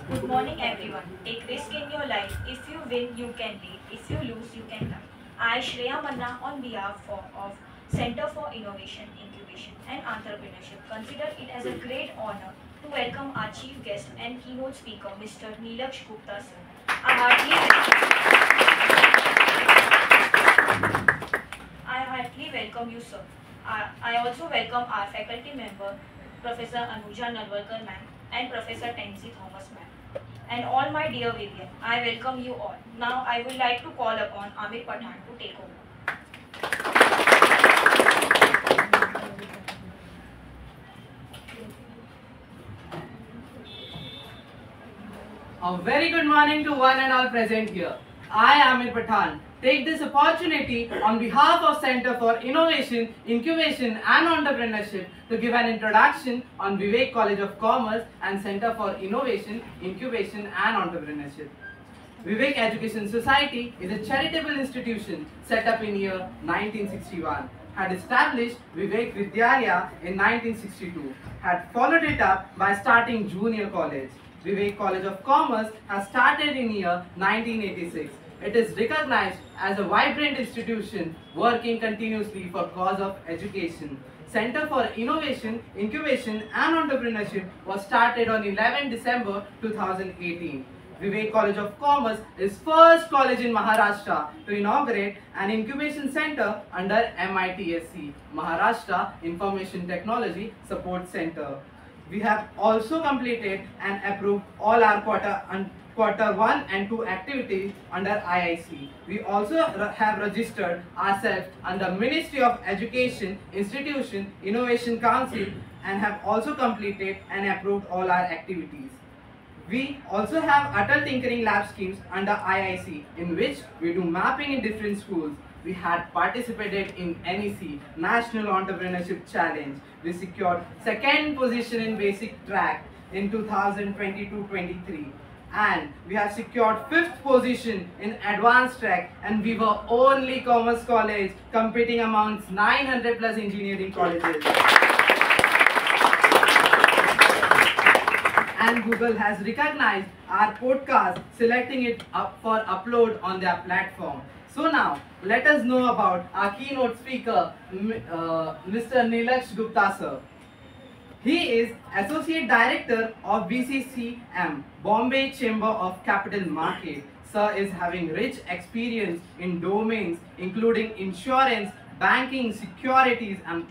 Good morning, everyone. Take risk in your life. If you win, you can lead. If you lose, you can learn. I, Shreya Manna, on behalf of Center for Innovation, Incubation and Entrepreneurship, consider it as a great honor to welcome our chief guest and keynote speaker, Mr. Neelaksh Gupta, sir. I heartily welcome you, sir. I also welcome our faculty member, Professor Anuja Nalwalkar, ma'am, and Professor Tansy Thomas, ma'am. And all my dear Vivian, I welcome you all. Now I would like to call upon Amir Pathan to take over. A very good morning to one and all present here. I am Amir Pathan. Take this opportunity on behalf of Center for Innovation, Incubation and Entrepreneurship to give an introduction on Vivek College of Commerce and Center for Innovation, Incubation and Entrepreneurship. Vivek Education Society is a charitable institution set up in year 1961. Had established Vivek Vidyalaya in 1962. Had followed it up by starting junior college. Vivek College of Commerce has started in year 1986. It is recognized as a vibrant institution working continuously for cause of education. Center for Innovation, Incubation and Entrepreneurship was started on 11 December 2018. Vivek College of Commerce is first college in Maharashtra to inaugurate an incubation center under MITSC, Maharashtra Information Technology Support Center. We have also completed and approved all our quarter 1 and 2 activities under IIC. We also have registered ourselves under Ministry of Education, Institution, Innovation Council and have also completed and approved all our activities. We also have Atal Tinkering Lab schemes under IIC in which we do mapping in different schools. We had participated in NEC, National Entrepreneurship Challenge. We secured second position in basic track in 2022-23. And we have secured 5th position in advanced track and we were only commerce college competing amongst 900 plus engineering colleges. And Google has recognized our podcast, selecting it up for upload on their platform. So now, let us know about our keynote speaker, Mr. Neelaksh Gupta, sir. He is Associate Director of BCCM, Bombay Chamber of Capital Market. Sir is having rich experience in domains including insurance, banking, securities and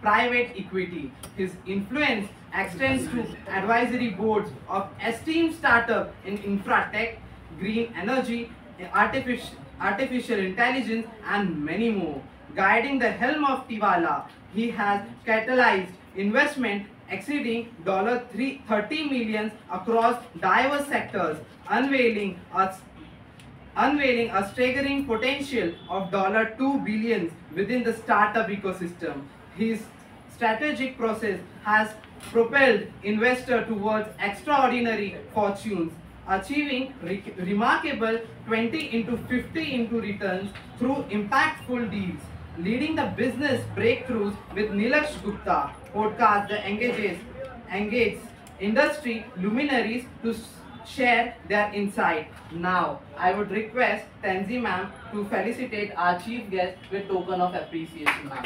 private equity. His influence extends to advisory boards of esteemed startup in infra tech, green energy, artificial intelligence and many more. Guiding the helm of Tiwala, he has catalyzed investment exceeding $30 million across diverse sectors, unveiling a staggering potential of $2 billion within the startup ecosystem. His strategic process has propelled investors towards extraordinary fortunes, achieving remarkable 20 into 50 into returns through impactful deals. Leading the business breakthroughs with Neelaksh Gupta, podcast that engages industry luminaries to share their insight. Now, I would request Tansy ma'am to felicitate our chief guest with token of appreciation, ma'am.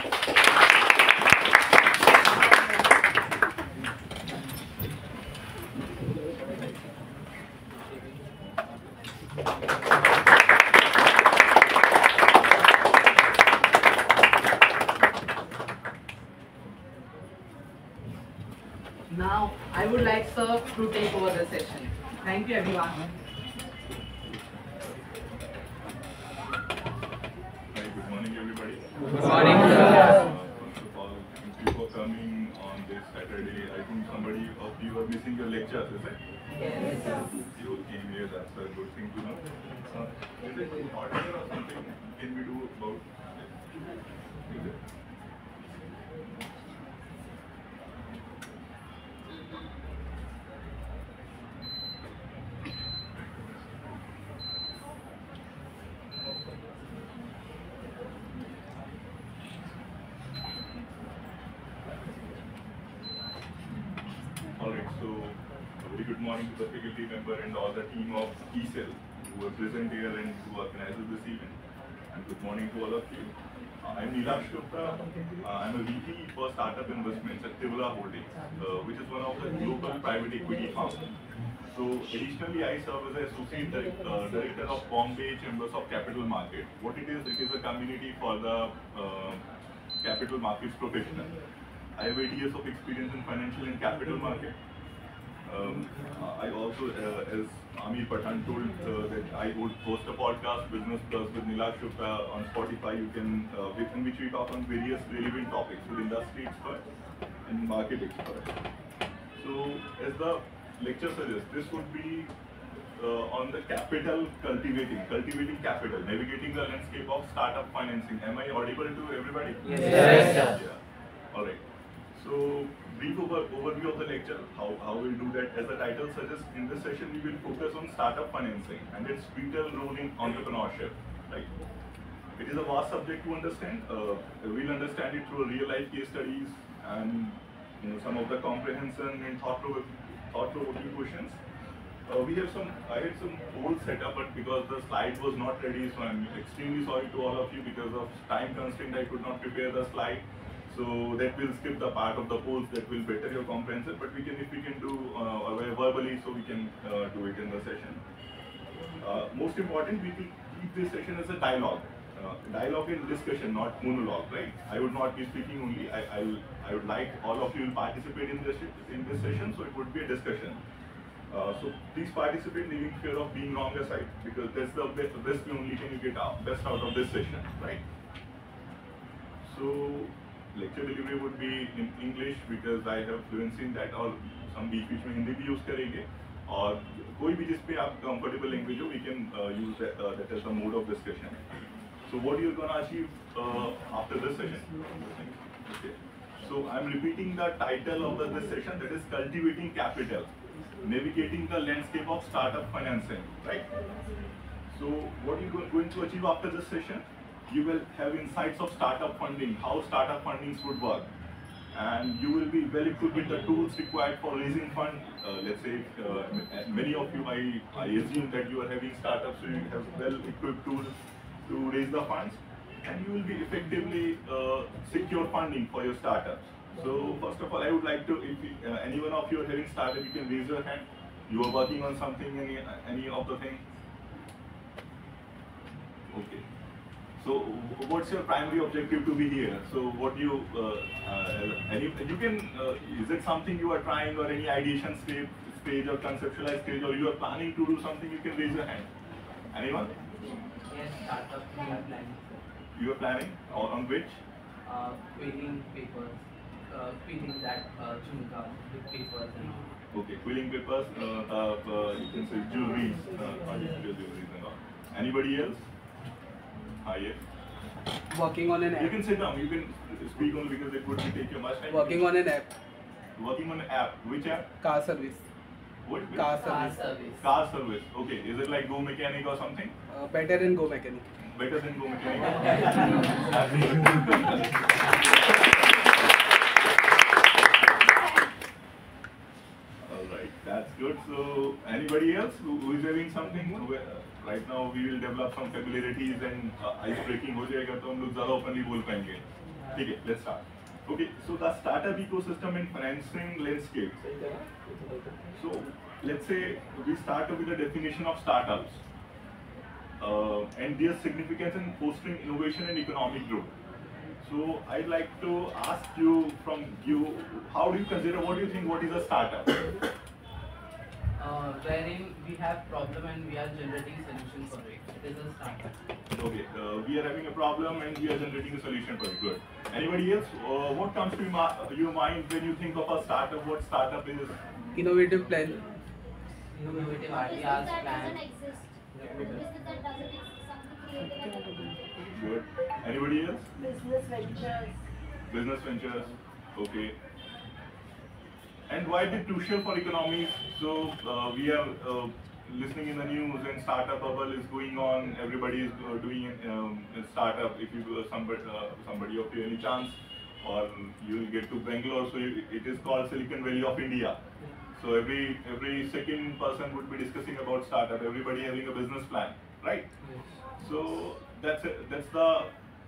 Now, I would like sir to take over the session. Thank you, everyone. Hi, good morning, everybody. Good morning, sir. First of all, thank you for coming on this Saturday. I think somebody of you are missing your lectures, is it? Yes, sir. You came here, that's a good thing to know. Is it an order or something can we do about this? Is it? Alright, so a very good morning. morning to the faculty member and all the team of ECEL who are present here and who organizes this event. And good morning to all of you. I'm Neelaksh Gupta. I'm a VP for Startup Investments at Tivula Holdings, which is one of the global private equity firms. So additionally, I serve as Associate Director of Bombay Chambers of Capital Market. What it is a community for the capital markets professional. I have 8 years of experience in financial and capital market. I also, as Amir Pathan told, that I would host a podcast, Business Plus with Neelaksh on Spotify. You can, in which we talk on various relevant topics with industry experts and market experts. So, as the lecture suggests, this would be on the capital cultivating capital, navigating the landscape of startup financing. Am I audible to everybody? Yes. Yeah. All right. So, brief overview of the lecture, how we'll do that. As the title suggests, in this session we will focus on startup financing and its vital role in entrepreneurship. Right? It is a vast subject to understand. We'll understand it through real life case studies and some of the comprehension and thought-provoking questions. I had some old setup, but because the slide was not ready, so I'm extremely sorry to all of you because of time constraint. I could not prepare the slide. So that will skip the part of the polls that will better your comprehension, but if we can do verbally, so we can do it in the session. Most important, we will keep this session as a dialogue. Dialogue and discussion, not monologue, right? I would not be speaking only. I would like all of you to participate in this session, so it would be a discussion. So please participate, leaving fear of being wrong aside, because that's the best way only can you get best out of this session, right? So lecture delivery would be in English because I have fluency in that, और some बीच में हिंदी भी use करेंगे, और कोई भी जिस पे आप comfortable language हो, we can use that as the mode of discussion. So what you're gonna achieve after this session? Okay. So I'm repeating the title of this session, that is cultivating capital, navigating the landscape of startup financing, right? So what you're going to achieve after this session? You will have insights of startup funding, how startup fundings would work, and you will be well equipped with the tools required for raising funds. Let's say many of you, I assume that you are having startups, so you have well equipped tools to raise the funds, and you will be effectively secure funding for your startups. So first of all, I would like to, if any one of you are having startup, you can raise your hand. You are working on something, any of the things. Okay. So what's your primary objective to be here? So what you can, is it something you are trying, or any ideation stage or conceptualized stage, or you are planning to do something? You can raise your hand. Anyone? Yes, startup we are planning. You are planning? On which? Quilling papers, quilling that chunka with papers and all. Okay, quilling papers, you can say jewelry, artificial jewelry and all. Anybody else? Yes. Working on an You app. can sit down, you can speak only because it would take you much time. Working on an app. Working on an app. Which app? Car service. What? Car Car service. service. Car service. Okay. Is it like Go Mechanic or something? Better than Go Mechanic. Better than Go Mechanic? Alright, that's good. So, anybody else who is having something? Right now, we will develop some familiarities and ice breaking हो जाएगा तो हम लोग ज़्यादा openly बोल पाएंगे. ठीक है, let's start. Okay, so the startup ecosystem and financing landscape. So, let's say we start with the definition of startups and their significance in fostering innovation and economic growth. So, I'd like to ask you how do you consider, what do you think, what is a startup? Wherein we have problem and we are generating solutions for it. It is a startup. Okay, we are having a problem and we are generating a solution for it. Good. Anybody else? What comes to your mind when you think of a startup? What startup is? Innovative plan. Innovative Business ideas, that plans. doesn't exist. Business that doesn't exist. Something creative and innovative. Good. Anybody else? Business ventures. Business ventures. Okay. And why is it crucial for economies? So we are listening in the news and startup bubble is going on. Everybody is doing a startup. If you somebody of you any chance, or you will get to Bangalore. So it is called Silicon Valley of India. So every second person would be discussing about startup. Everybody having a business plan, right? So that's the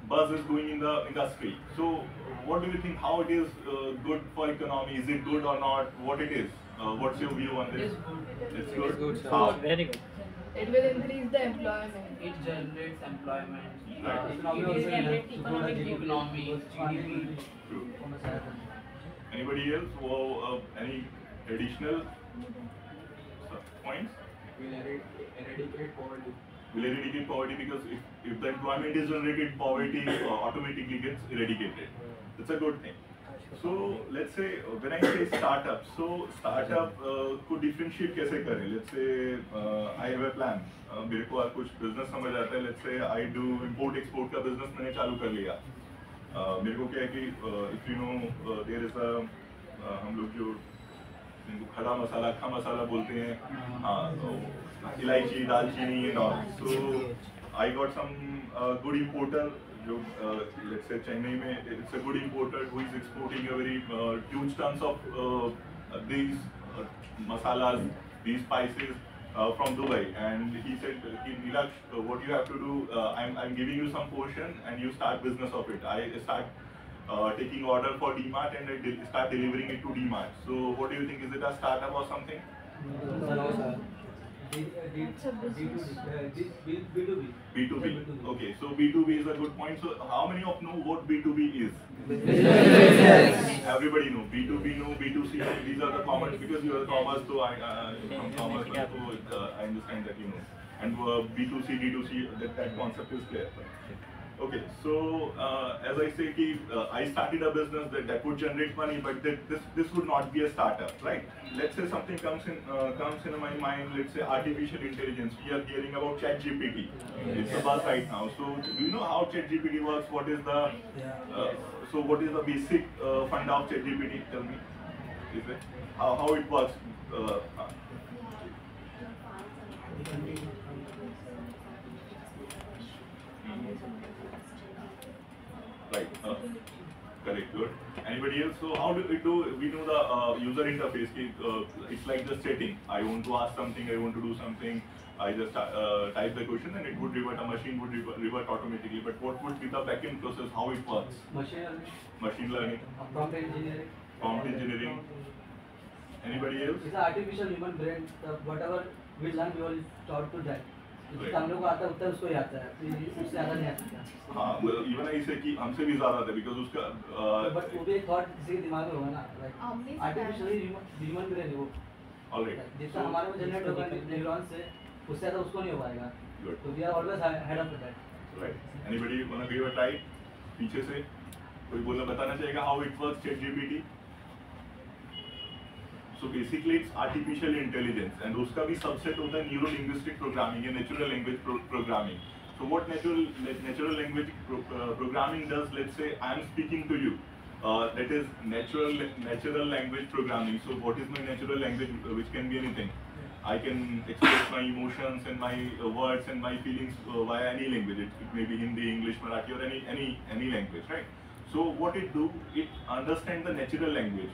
buzz is going in the industry. So what do you think? How it is good for economy? Is it good or not? What it is? What's your view on this? It's good. It's good, sir. How? Very good. It will increase the employment. It generates employment. Right. Economy generates economic economy, GDP. True. Anybody else? Any additional points? Will eradicate poverty. Will eradicate poverty because if the employment is generated, poverty automatically gets eradicated. That's a good thing. So let's say when I say startup, so startup को differentiate कैसे करें? Let's say I have a plan. मेरे को कुछ business समझ आता है. Let's say I do import export का business मैंने चालू कर लिया. मेरे को क्या है कि if you know there is a हम लोग जो इनको खड़ा मसाला, अक्खा मसाला बोलते हैं, हाँ, इलायची, दालचीनी and all. So I got some good importer. जो let's say चेन्नई में it's a good importer who is exporting a very huge tons of these masalas, these spices from Dubai, and he said, Neelaksh, what you have to do, I'm giving you some portion and you start business of it. I start taking order for DMart and I start delivering it to DMart. So what do you think? Is it a startup or something? No, sir. B2B. B2B. Okay, so B2B is a good point. So how many of know what B2B is? Everybody know. B2B know, B2C know. These are the common, because you are commerce, so I from commerce, so I understand that you know. And B2C, D2C, that concept is clear. Okay, so as I say, I started a business that would generate money, but this would not be a startup, right? Let's say something comes in my mind. Let's say artificial intelligence. We are hearing about ChatGPT. It's a buzz right now. So do you know how ChatGPT works? What is the what is the basic fund of ChatGPT? Tell me, is it how it works? Right. Correct. Good. Anybody else? So how do we do? We know the user interface. It's like just setting. I want to ask something. I want to do something. I just type the question and it would revert. A machine would revert automatically. But what would be the backend process? How it works? Machine learning. Prompt engineering. Prompt engineering. Anybody else? It's an artificial human brain. Whatever we learn, we will taught to that. Right. हम लोग को आता है उतना उसको ही आता है, उससे ज़्यादा नहीं आता। हाँ, मतलब even ऐसे कि हमसे भी ज़्यादा था because उसका But वो भी एक thought किसी के दिमाग में होगा ना, like artificially human brain है वो। Alright. जितना हमारे में generate होगा न्यूरॉन से, उससे ज़्यादा उसको नहीं हो पाएगा। Good. So we are always ahead of that. Right. Anybody wanna give a try? पीछे से कोई बोलना बताना चाहेगा how it works ChatGPT? So basically it's artificial intelligence and उसका भी subset होता है neuro linguistic programming या natural language programming. So what natural language programming does? Let's say I am speaking to you. That is natural language programming. So what is my natural language? Which can be anything. I can express my emotions and my words and my feelings via any language. It may be Hindi, English, Marathi, or any language, right? So what it do? It understand the natural language.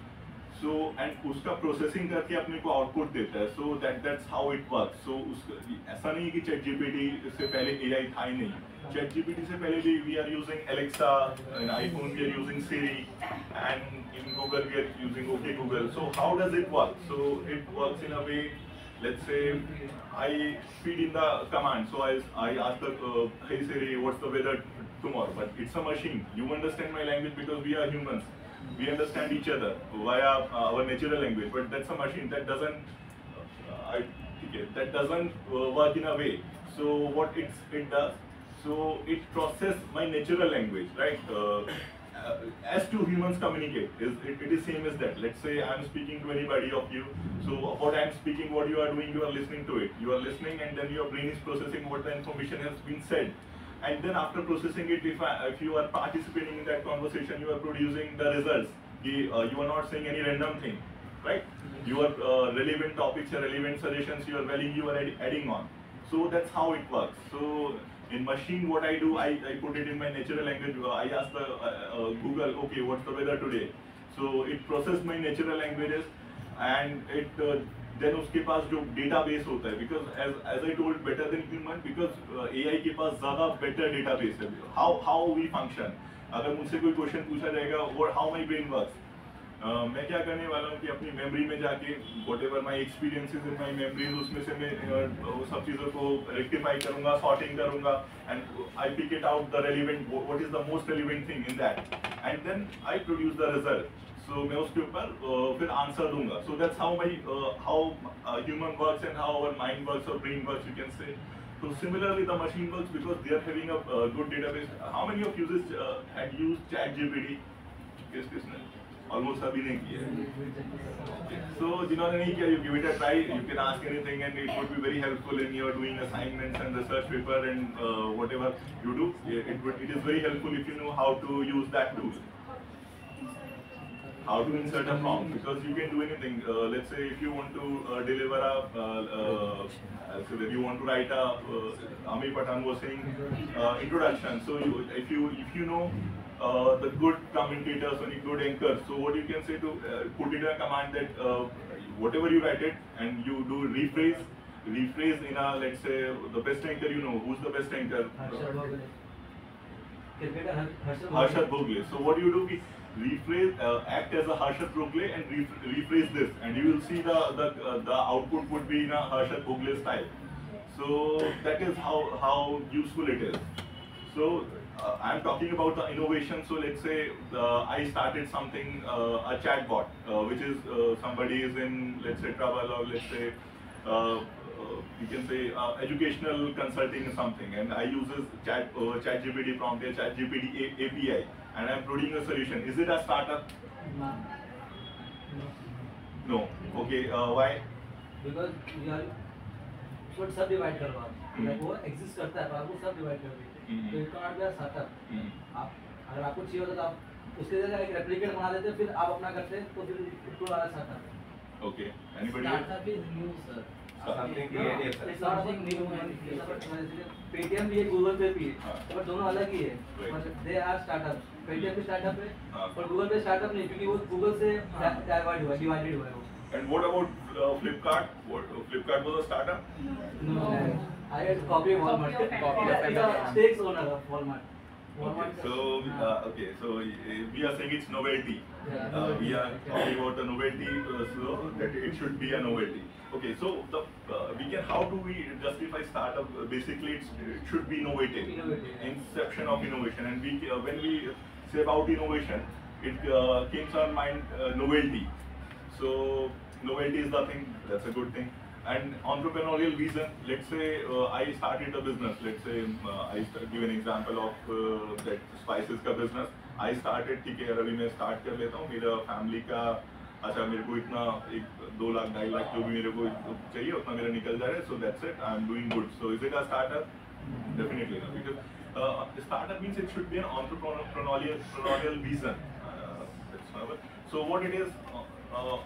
So and उसका processing करके अपने को output देता है. So that's how it works. So ऐसा नहीं कि ChatGPT से पहले AI था ही नहीं. ChatGPT से पहले भी we are using Alexa, in iPhone we are using Siri, and in Google we are using OK Google. So how does it work? So it works in a way. Let's say I feed in the command. So I ask the hey Siri, what's the weather tomorrow? But it's a machine. You understand my language because we are humans. We understand each other via our natural language, but that's a machine that doesn't work in a way. So what it does, so it processes my natural language, right? As two humans communicate, it is same as that. Let's say I'm speaking to anybody of you. So what I'm speaking, what you are doing, you are listening to it. You are listening, and then your brain is processing what the information has been said. And then after processing it, if you are participating in that conversation, you are producing the results. You are not saying any random thing, right? Your relevant topics, your relevant suggestions, your value you are adding on. So that's how it works. So in machine, what I do, I put it in my natural language. I ask the Google, okay, what's the weather today? So it processes my natural languages. and it then उसके पास जो database होता है, because as I told, better than human, because AI के पास ज़्यादा better database है. How we function. अगर मुझसे कोई question पूछा जाएगा, or how my brain works, मैं क्या करने वाला हूँ कि अपनी मेमोरी में जाके whatever my experiences in my memories, उसमें से मैं वो सब चीज़ों को rectify करूँगा, sorting करूँगा, and I pick it out the relevant, what is the most relevant thing in that, and then I produce the result. So मैं उसके ऊपर फिर आंसर दूंगा. So that's how how human works and how our mind works or brain works, you can say. So similarly the machine works because they are having a good database. How many of you had used ChatGPT? किसने? Almost सभी ने किया. So जिन्होंने नहीं किया, you give it a try. You can ask anything and it would be very helpful in your doing assignments and research paper and whatever you do. It is very helpful if you know how to use that tool. How to insert a prompt, because you can do anything. Let's say if you want to deliver so that you want to write Amir Pathan was saying introduction. So if you know the good commentators or good anchors, so what you can say to put it in a command that whatever you write it and you do rephrase in a, let's say, the best anchor you know. Who's the best anchor? Harshad Bhogle. So what you do is rephrase, act as a Harshad Bhogle and rephrase this, and you will see the output would be in a Harshad Bhogle style. So that is how useful it is. So I am talking about the innovation. So let's say I started something, a chatbot, which is somebody is in, let's say, trouble, or let's say you can say educational consulting or something, and I uses ChatGPT prompt, ChatGPT API, and I'm producing a solution. Is it a startup? No. Okay. Why? Because you are उसको सब divide करवा, like वो exist करता है, आपको सब divide कर देते, तो इसका मतलब startup. आप अगर आपको चाहिए होता तो आप उसके जगह एक रेप्लिकेट बना देते, फिर आप अपना करते, तो फिर इसको वाला startup. Okay. Anybody else? Startup is new, sir. Something new. Paytm भी है, गूगल पे भी है, पर दोनों अलग ही है. मतलब they are startup. पेटीएम भी startup है, पर गूगल पे startup नहीं, क्योंकि वो गूगल से divided हुआ है वो. And what about Flipkart? Flipkart was a startup? No. I had copy Walmart. Stakes owner of Walmart. Okay, so we are saying it's novelty. We are talking about the novelty, so that it should be a novelty. Okay, so how do we justify startup? Basically, it should be innovative. Inception of innovation, and when we say about innovation, it came to our mind novelty. So novelty is the thing. That's a good thing. And entrepreneurial vision, let's say I started a business, let's say give an example of that spices का business. I started, ठीक है, अभी मैं start कर लेता हूँ, मेरा family का, अच्छा मेरे को इतना 2 लाख 2.5 लाख जो भी मेरे को चाहिए उतना मेरा निकल जा रहा है, so that's it, I'm doing good. So is it a startup? Definitely not, because startup means it should be an entrepreneurial vision. So what it is,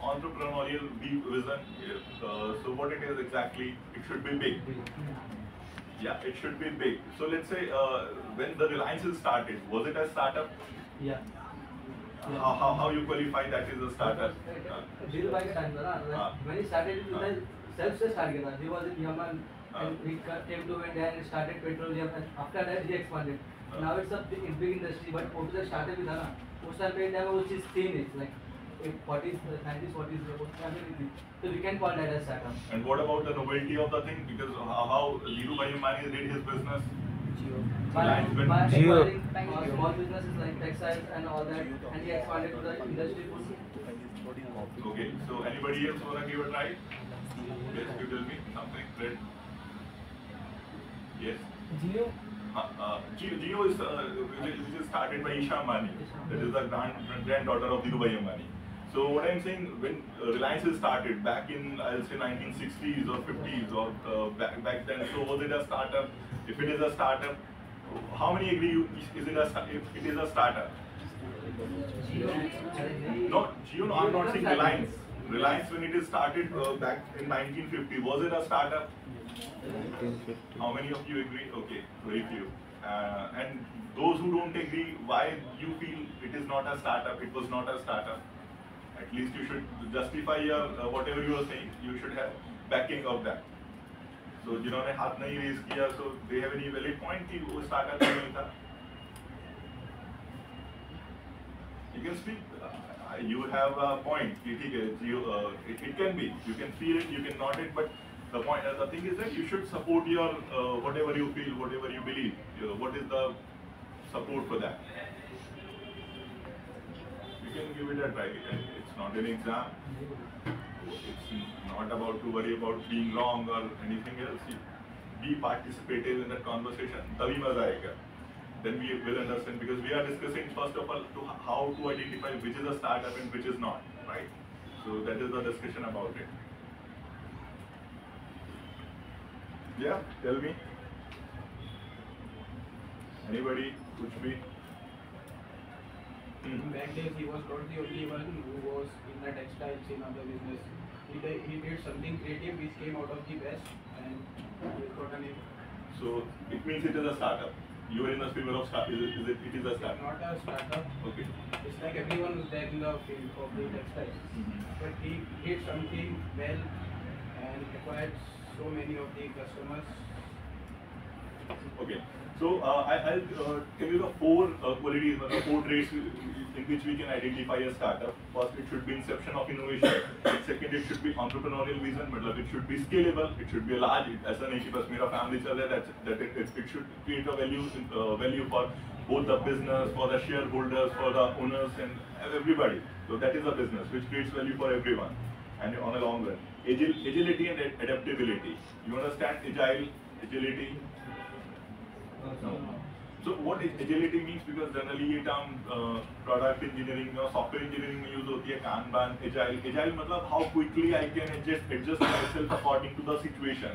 entrepreneurial vision, so what it is exactly, it should be big. Yeah, it should be big. So let's say when the Reliance started, was it a startup? Yeah. How you qualify that is a startup? Dhirubhai ka time tha na, when he started it, self se start kiya tha. He was in Yemen and he came to India and started petroleum, and after that he expanded. Now it's a big industry, but वो जो started भी था ना, उस time पे India में वो चीज़ थी नहीं, like 40s, 90s, 40s, so we can call that as startup. And what about the novelty of the thing? Because how Dhirubhai Ambani did his business? By acquiring small businesses like textiles and all that, and he expanded to the industry food. Okay, so anybody else wanna give a try? Yes, you tell me something. Red. Yes. Jio is which is started by Isha Ambani. That is the granddaughter of Dhirubhai Ambani. So what I'm saying, when Reliance started back in, I'll say 1960s or 50s or back then, so was it a startup? If it is a startup, how many agree if it is a startup? No, Jio, no, I'm not saying Reliance. Reliance, when it is started back in 1950, was it a startup? How many of you agree? Okay, very few. And those who don't agree, why you feel it is not a startup, it was not a startup? At least you should justify your whatever you are saying. You should have backing of that. So जिन्होंने हाथ नहीं raise किया, so they have any valid point कि वो startup नहीं था. You can speak. You have a point. ठीक है. It can be. You can feel it. You can not it. But the thing is that you should support your whatever you feel, whatever you believe. What is the support for that? You can give it a try. It's not an exam. It's not about to worry about being wrong or anything else. Be participative in that conversation. तभी मजा आएगा. Then we will understand, because we are discussing first of all how to identify which is a startup and which is not, right? So that is the discussion about it. Yeah, tell me. Anybody? Kuch bhi? Back days he was not the only one who was in the textiles in other business. He did something creative which came out of the best and he got a name. So it means it is a startup. You are in the favor of startup. It is a startup. Not a startup. Okay. It's like everyone who's there in the field of the textiles. But he did something well and acquired so many of the customers. Okay. So I'll tell you the four qualities, the four traits in which we can identify a startup. First, it should be inception of innovation. Second, it should be entrepreneurial vision. मतलब it should be scalable. It should be large. ऐसा नहीं कि बस मेरा family चल रहा है. It should create a value for both the business, for the shareholders, for the owners, and everybody. So that is a business which creates value for everyone, and on a long run. Agility and adaptability. You understand agility? No. So what agility means, because generally ये term product engineering or software engineering में use होती है Kanban, agile. Agile मतलब how quickly I can adjust myself according to the situation.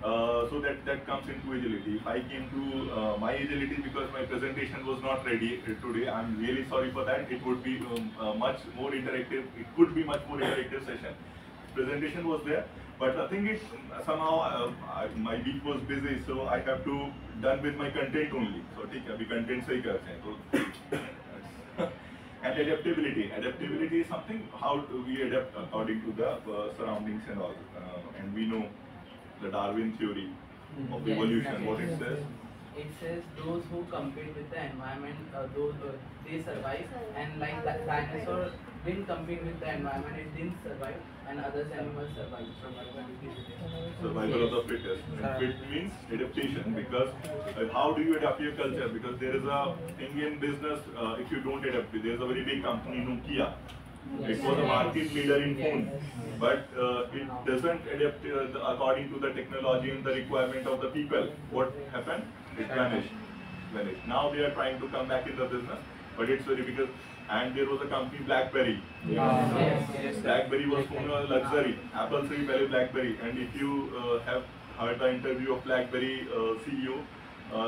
So that comes into agility. If I came to my agility because my presentation was not ready today, I'm really sorry for that. It would be much more interactive. It could be much more interactive session. Presentation was there. But the thing is, somehow my week was busy, so I have to done with my content only. So ठीक है, अभी content से ही करते हैं. So and adaptability is something how do we adapt according to the surroundings and all. And we know the Darwin theory of evolution. What it says. It says those who compete with the environment, they survive, and like that dinosaur didn't compete with the environment, it didn't survive, and other animals survive. Survival of the fittest. And fit means adaptation, because how do you adapt your culture? Because there is a thing in business, if you don't adapt, there is a very big company, Nokia. It was a market leader in phone, but it doesn't adapt according to the technology and the requirement of the people. What happened? It vanished. Now they are trying to come back in the business, but it's very because, and there was a company BlackBerry. Yes. BlackBerry was for luxury. Apple से पहले BlackBerry, and if you have heard the interview of BlackBerry CEO,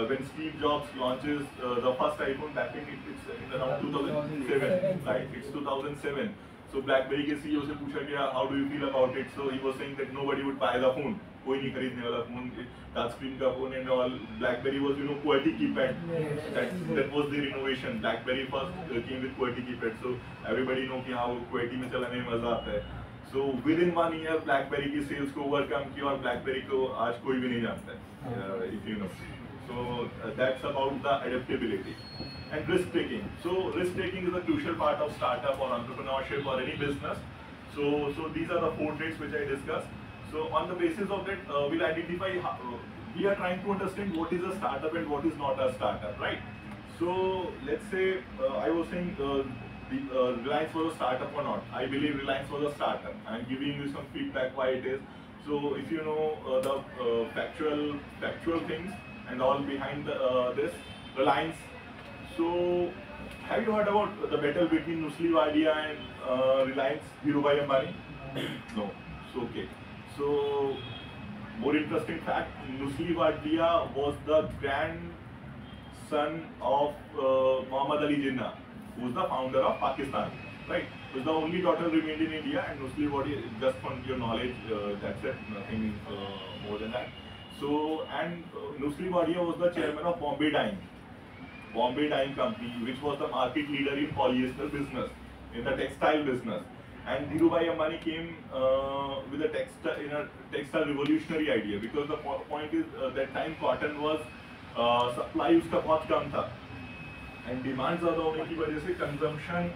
when Steve Jobs launches the first iPhone back it's in around 2007, right? It's 2007. So BlackBerry के CEO से पूछा गया, how do you feel about it? So he was saying that nobody would buy the phone. कोई नहीं खरीदने वाला phone, touch screen का phone and all. BlackBerry was QWERTY keypad. That was their innovation. BlackBerry first came with QWERTY keypad. So everybody know कि हाँ वो QWERTY में चलाने में मजा आता है. So within 1 year BlackBerry की sales को overcome किया और BlackBerry को आज कोई भी नहीं जानता है, if you know. So that's about the adaptability and risk taking. So risk taking is a crucial part of startup or entrepreneurship or any business. So these are the four traits which I discussed. So on the basis of that, we'll identify. We are trying to understand what is a startup and what is not a startup, right? So let's say I was saying Reliance was a startup or not. I believe Reliance was a startup. I'm giving you some feedback why it is. So if you know the factual things and all behind this Reliance. So have you heard about the battle between Nusli Wadia and Reliance Dhirubhai Ambani? No. So okay. So more interesting fact, Nusli Wadia was the grandson of Muhammad Ali Jinnah, who is the founder of Pakistan, right? So the only daughter remained in India, and Nusli Wadia, just for your knowledge, that's it, nothing more than that. So, and Nusli Wadia was the chairman of Bombay Dyeing Company, which was the market leader in polyester business, in the textile business. And Dhirubhai Ambani came with a textile revolutionary idea, because the point is that time cotton was supply उसका बहुत कम था and demand ज़्यादा होने की वजह से consumption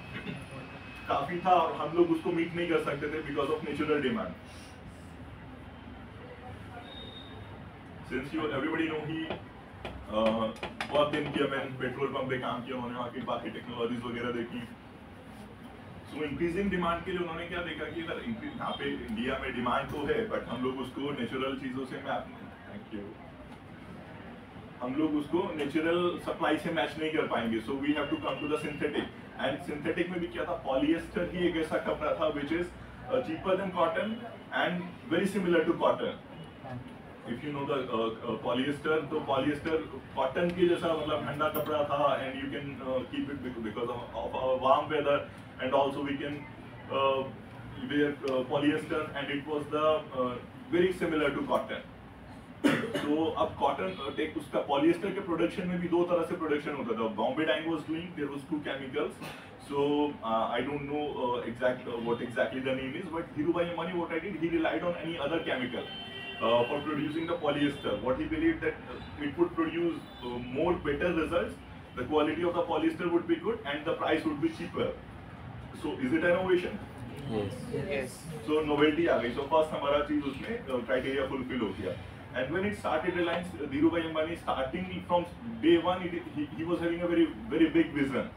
काफी था और हम लोग उसको meet नहीं कर सकते थे because of natural demand. Since everybody know he बहुत दिन किया, मैंने पेट्रोल पंप पे काम किया, उन्होंने वहाँ की बाकी टेक्नोलॉजीज वगैरह देखी. सो इंक्रीजिंग डिमांड के लिए उन्होंने क्या देखा कि इधर यहाँ पे इंडिया में डिमांड तो है बट हम लोग उसको नेचुरल चीज़ों से थैंक यू, हम लोग उसको नेचुरल सप्लाई से मैच नहीं कर पाएंगे. So we have to come to the synthetic. And synthetic में भी क्या था, पॉलिएस्टर ही एक ऐसा कपड़ा था which is cheaper than cotton and very similar to cotton. If you know the polyester, तो पॉलिएस्टर कॉटन के जैसा मतलब ठंडा कपड़ा था and you can keep it because of warm weather and also we can wear polyester and it was the very similar to cotton. तो अब cotton tech उसका पॉलिएस्टर के प्रोडक्शन में भी दो तरह से प्रोडक्शन होता था. Bombay Dyeing was doing, there was two chemicals. So I don't know what exactly the name is, but Dhirubhai Ambani, what I did, he relied on any other chemical for producing the polyester. What he believed that it would produce more better results, the quality of the polyester would be good, and the price would be cheaper. So is it innovation? Yes. So novelty आ गई. So first हमारा चीज उसमें criteria fulfill हो गया. And when it started, Reliance, Dhirubhai Ambani, starting from day one, he was having a very big vision,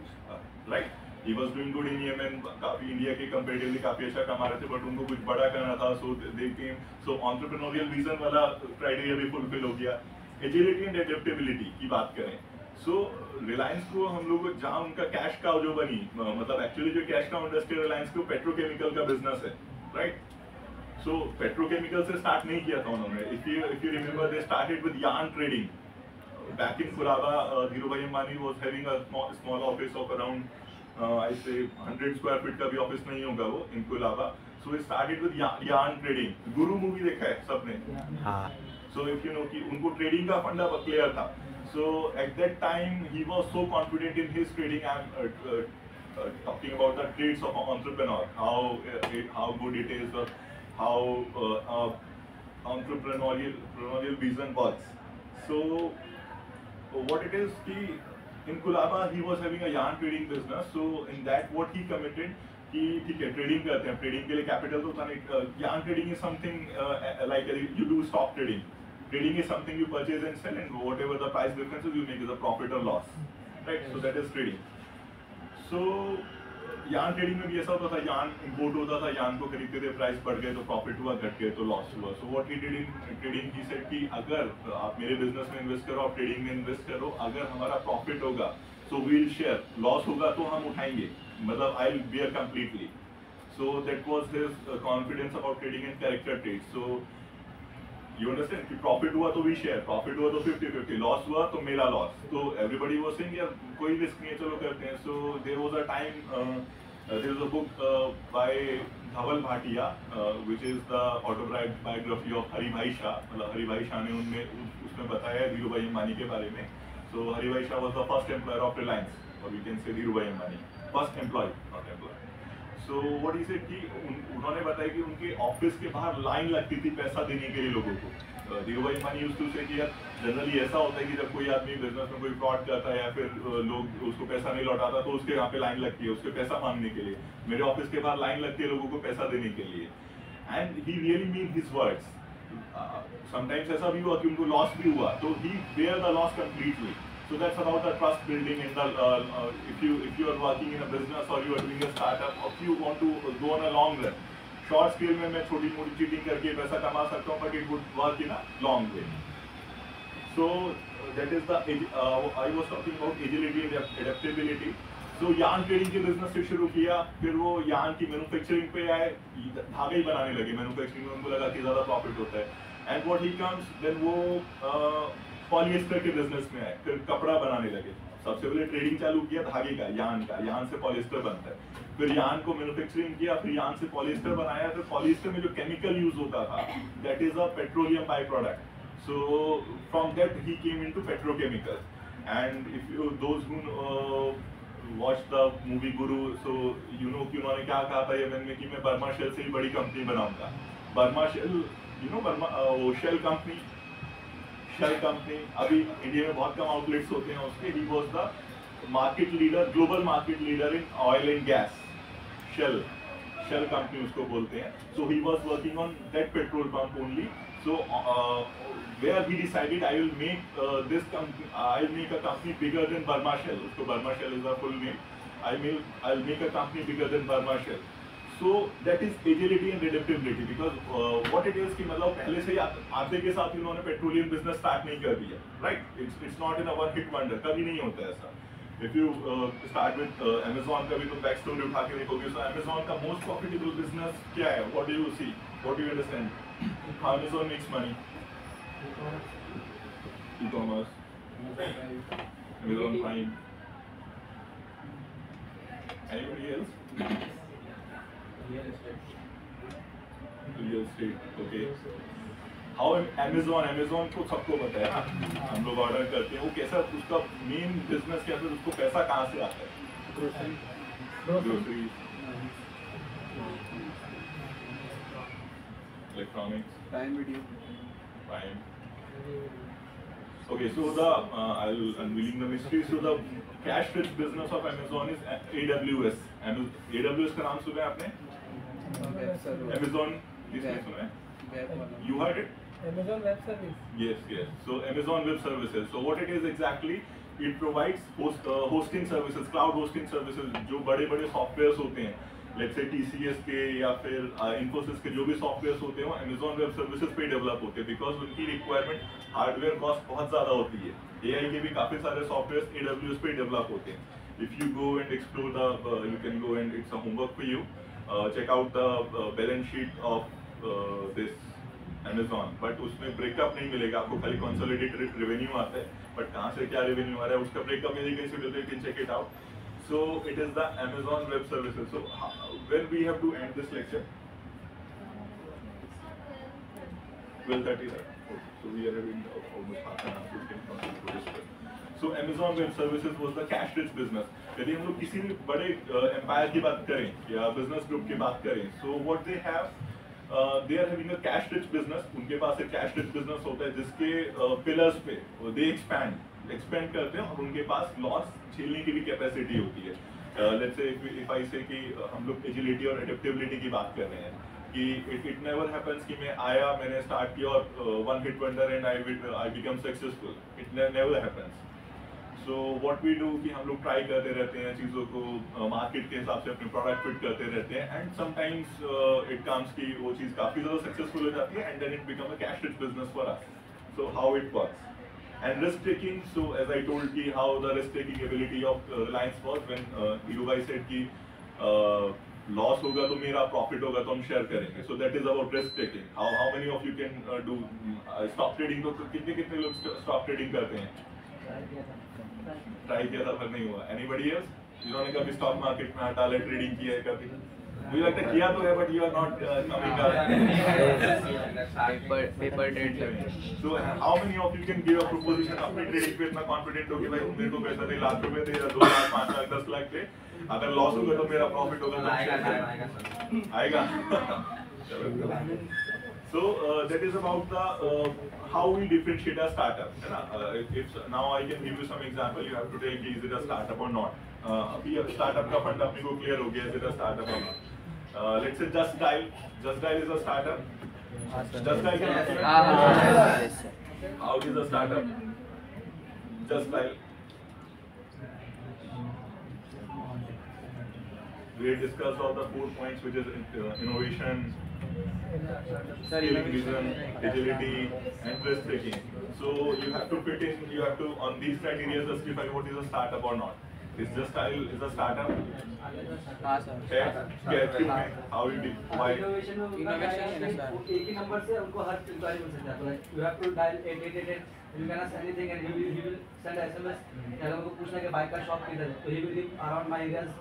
right? He was doing good in Yemen, काफी India के comparatively काफी अच्छा कमा रहे थे, but उनको कुछ बड़ा करना था, so they came. So entrepreneurial vision वाला criteria भी fulfill हो गया. Agility and adaptability की बात करें, so Reliance को हम लोग जहाँ उनका कैश काउ जो बनी, मतलब एक्चुअली जो कैश काउ इंडस्ट्री रिलायंस को पेट्रोकेमिकल का बिजनेस है, राइट? So पेट्रोकेमिकल से स्टार्ट नहीं किया था उन्होंने. If you remember, they started with yarn trading. Back in Colaba, Dhirubhai Ambani was having a small office of around I say 100 square feet का भी ऑफिस नहीं होगा वो in Colaba. So he started with yarn trading. Guru movie देखा है सबने? हाँ. So if you know कि उनको ट्रेडिंग का फंडा क्लियर था. So at that time he was so confident in his trading. I'm talking about the traits of an entrepreneur, how good it is, or how entrepreneurial vision works. So what it is, in Colaba he was having a yarn trading business. So in that what he committed कि ठीक है trading करते हैं, trading के लिए capital तो था नहीं. yarn trading is something like you do stock trading. Trading is something you purchase and sell, and whatever the price differences you make is a profit or loss, right? So that is trading. So yarn trading में भी ऐसा होता था, yarn import होता था, yarn को खरीदते थे, प्राइस बढ़ गए तो प्रॉफिट हुआ, घट गए तो लॉस हुआ. So what he did in trading, he said कि अगर आप मेरे बिजनेस में इन्वेस्ट करो, आप ट्रेडिंग में इन्वेस्ट करो, अगर हमारा प्रॉफिट होगा so we'll share, लॉस होगा तो हम उठाएंगे, मतलब I'll bear completely. So that was his confidence about trading and character traits. So you understand कि प्रॉफिट हुआ तो we share, प्रॉफिट हुआ तो 50-50, लॉस हुआ तो मेरा लॉस. तो everybody was saying यार कोई रिस्क नहीं है, चलो करते हैं. So there was a time, there was a book by Dhaval Bhatia, which is the autobiography of Hari Bhai Shah. मतलब हरि भाई शाह ने उसमें बताया धीरूभाई अंबानी के बारे में. So Hari Bhai Shah was the first employer of Reliance, or we can say Dhirubhai Ambani, first employee, not employee. So what he said कि उन्होंने बताया कि उनके ऑफिस के बाहर लाइन लगती थी पैसा देने के लिए लोगों को. धीरूभाई अंबानी यूज्ड टू से कि यार जनरली ऐसा होता है कि जब कोई आदमी बिजनेस में कोई फ्रॉड करता है या फिर लोग उसको पैसा नहीं लौटाता तो उसके यहाँ पे लाइन लगती है उसके पैसा मांगने के लिए. मेरे ऑफिस के बाहर लाइन लगती है लोगों को पैसा देने के लिए. And he really mean his words. Sometimes ऐसा भी हुआ कि उनको लॉस भी हुआ तो he bear the loss completely. So that's about the trust building in the if you are working in a business or you are doing a startup, or if you want to go on a long run. Short scale में मैं छोटी मोटी cheating करके पैसा कमा सकता हूँ, but it would work in a long way. So that is the I was talking about agility and adaptability. So yarn trading के business से शुरू किया, फिर वो yarn की manufacturing पे आए, धागे ही बनाने लगे. Manufacturing में उनको लगा कि ज़्यादा profit होता है. And what he comes, then वो पॉलिएस्टर के बिजनेस में आए, फिर कपड़ा बनाने लगे. सबसे पहले ट्रेडिंग चालू किया धागे का, यार्न से पॉलिएस्टर बनता है. फिर यार्न को मैन्युफैक्चरिंग किया, फिर यार्न से पॉलिएस्टर बनाया. फिर पॉलिएस्टर में जो केमिकल यूज होता था, that is a petroleum by product. So from that he came into petrochemical. And if you those who watched the movie Guru, so you know कि उन्होंने क्या कहा था यमन में कि मैं बर्मा शेल से ही बड़ी कंपनी बनाऊंगा. Burma Shell, you know Burma वो शेल कंपनी अभी इंडिया में बहुत कम आउटलेट्स होते हैं उसके. He was the market leader, global market leader in oil and gas. Shell company उसको बोलते हैं. So he was working on that petrol pump only. So where he decided I will make I'll make a company bigger than Burma Shell. उसको Burma Shell is the full name. I'll make a company bigger than Burma Shell. So that is agility and adaptability because what it is कि मतलब पहले से ही आते के साथ इन्होंने petroleum business start नहीं कर दिया, right? It's not in a one hit wonder. कभी नहीं होता ऐसा. If you start with Amazon का भी तुम बैक स्टोरी उठा के देखोगे, so Amazon का most profitable business क्या है? What do you see? What do you understand? How Amazon makes money? E-commerce, Amazon Prime. Anybody else? Real estate. Okay. How Amazon को सबको पता है ना, हम लोग ऑर्डर करते हैं, वो कैसा उसका मेन बिजनेस क्या है, उसको पैसा कहाँ से आता है? Grocery, electronics, Prime Video. Prime. Okay, so I'll unveiling the mystery. So the cash-rich business of Amazon is AWS. AWS का नाम सुना है आपने? Web service. Amazon किसने सुना है? Web वाला. You heard it? Amazon Web Service. Yes. So Amazon Web Services. So what it is exactly? It provides hosting services, cloud hosting services. जो बड़े softwares होते हैं, let's say TCS के या फिर Infosys के जो भी softwares होते हैं वो Amazon Web Services पे develop होते हैं because उनकी requirement hardware cost बहुत ज़्यादा होती है. AI के भी काफी सारे softwares AWS पे develop होते हैं. If you go and explore you can go and it's a homework for you. Check out the balance sheet of this Amazon, but उसमें ब्रेकअप नहीं मिलेगा आपको, खाली consolidated revenue आता है, but कहाँ से क्या revenue आ रहा है उसका ब्रेकअप यदि कहीं से मिलता है, you can check it out. So it is the Amazon Web Services. So when we have to end this lecture, 12:30. Okay. So we are having almost half an hour, so we can continue to discuss. So Amazon Web Services was the cash-rich business. यदि हम लोग किसी भी बड़े empire की बात करें या business group की बात करें, so what they have, they are having a cash-rich business. उनके पास एक cash-rich business होता है जिसके pillars पे they expand करते हैं और उनके पास loss झेलने की भी कैपेसिटी होती है. Let's say if I say कि हम लोग agility और adaptability की बात कर रहे हैं कि it never happens कि मैं आया, मैंने start किया और one hit wonder and I become successful. It never happens. So what we do कि हम लोग try करते रहते हैं चीज़ों को, market के हिसाब से अपने product fit करते रहते हैं and sometimes it comes कि वो चीज़ काफ़ी ज़्यादा successful हो जाती है and then it becomes a cash-rich business for us. So how it works. And risk taking, so as I told you how the risk taking ability of Reliance was when Hiru said कि loss होगा तो मेरा profit होगा तो हम share करेंगे. So that is about risk taking. How many of you can do stop trading? तो कितने लोग stop trading करते हैं? ट्राई किया था पर नहीं हुआ. Anybody else? जिन्होंने कभी स्टॉक मार्केट में डाले ट्रेडिंग किया है कभी? मुझे लगता है किया तो है but you are not coming up. Paper trade करते. So how many of you can give a proposition अपनी ट्रेडिंग पे इतना कॉन्फिडेंट हो कि भाई मेरे को पैसा दे, लाख रुपए दे या 2 लाख 5 लाख 10 लाख दे, अगर लॉस होगा तो मेरा प्रॉफिट होगा, आएगा. So that is about the how we differentiate a startup. If now I can give you some example, you have to tell me is it a startup or not. अभी अब startup का fund अपने को clear हो गया, is it a startup or not. Let's say Just Dial is a startup. Just Dial can how is a startup? Just Dial. We discussed all the 4 points, which is innovation, scaling vision, agility, and risk taking. So you have to fit in. You have to on these criteria justify what is a startup or not. Is Just Dial is a startup? How you do? Why? Innovation एक ही number से उनको हर inquiry मिल सकता है. You have to dial 888. You can ask anything and he will send SMS. अगर उनको पूछना कि bike का शॉप किधर है, तो he will live around my areas.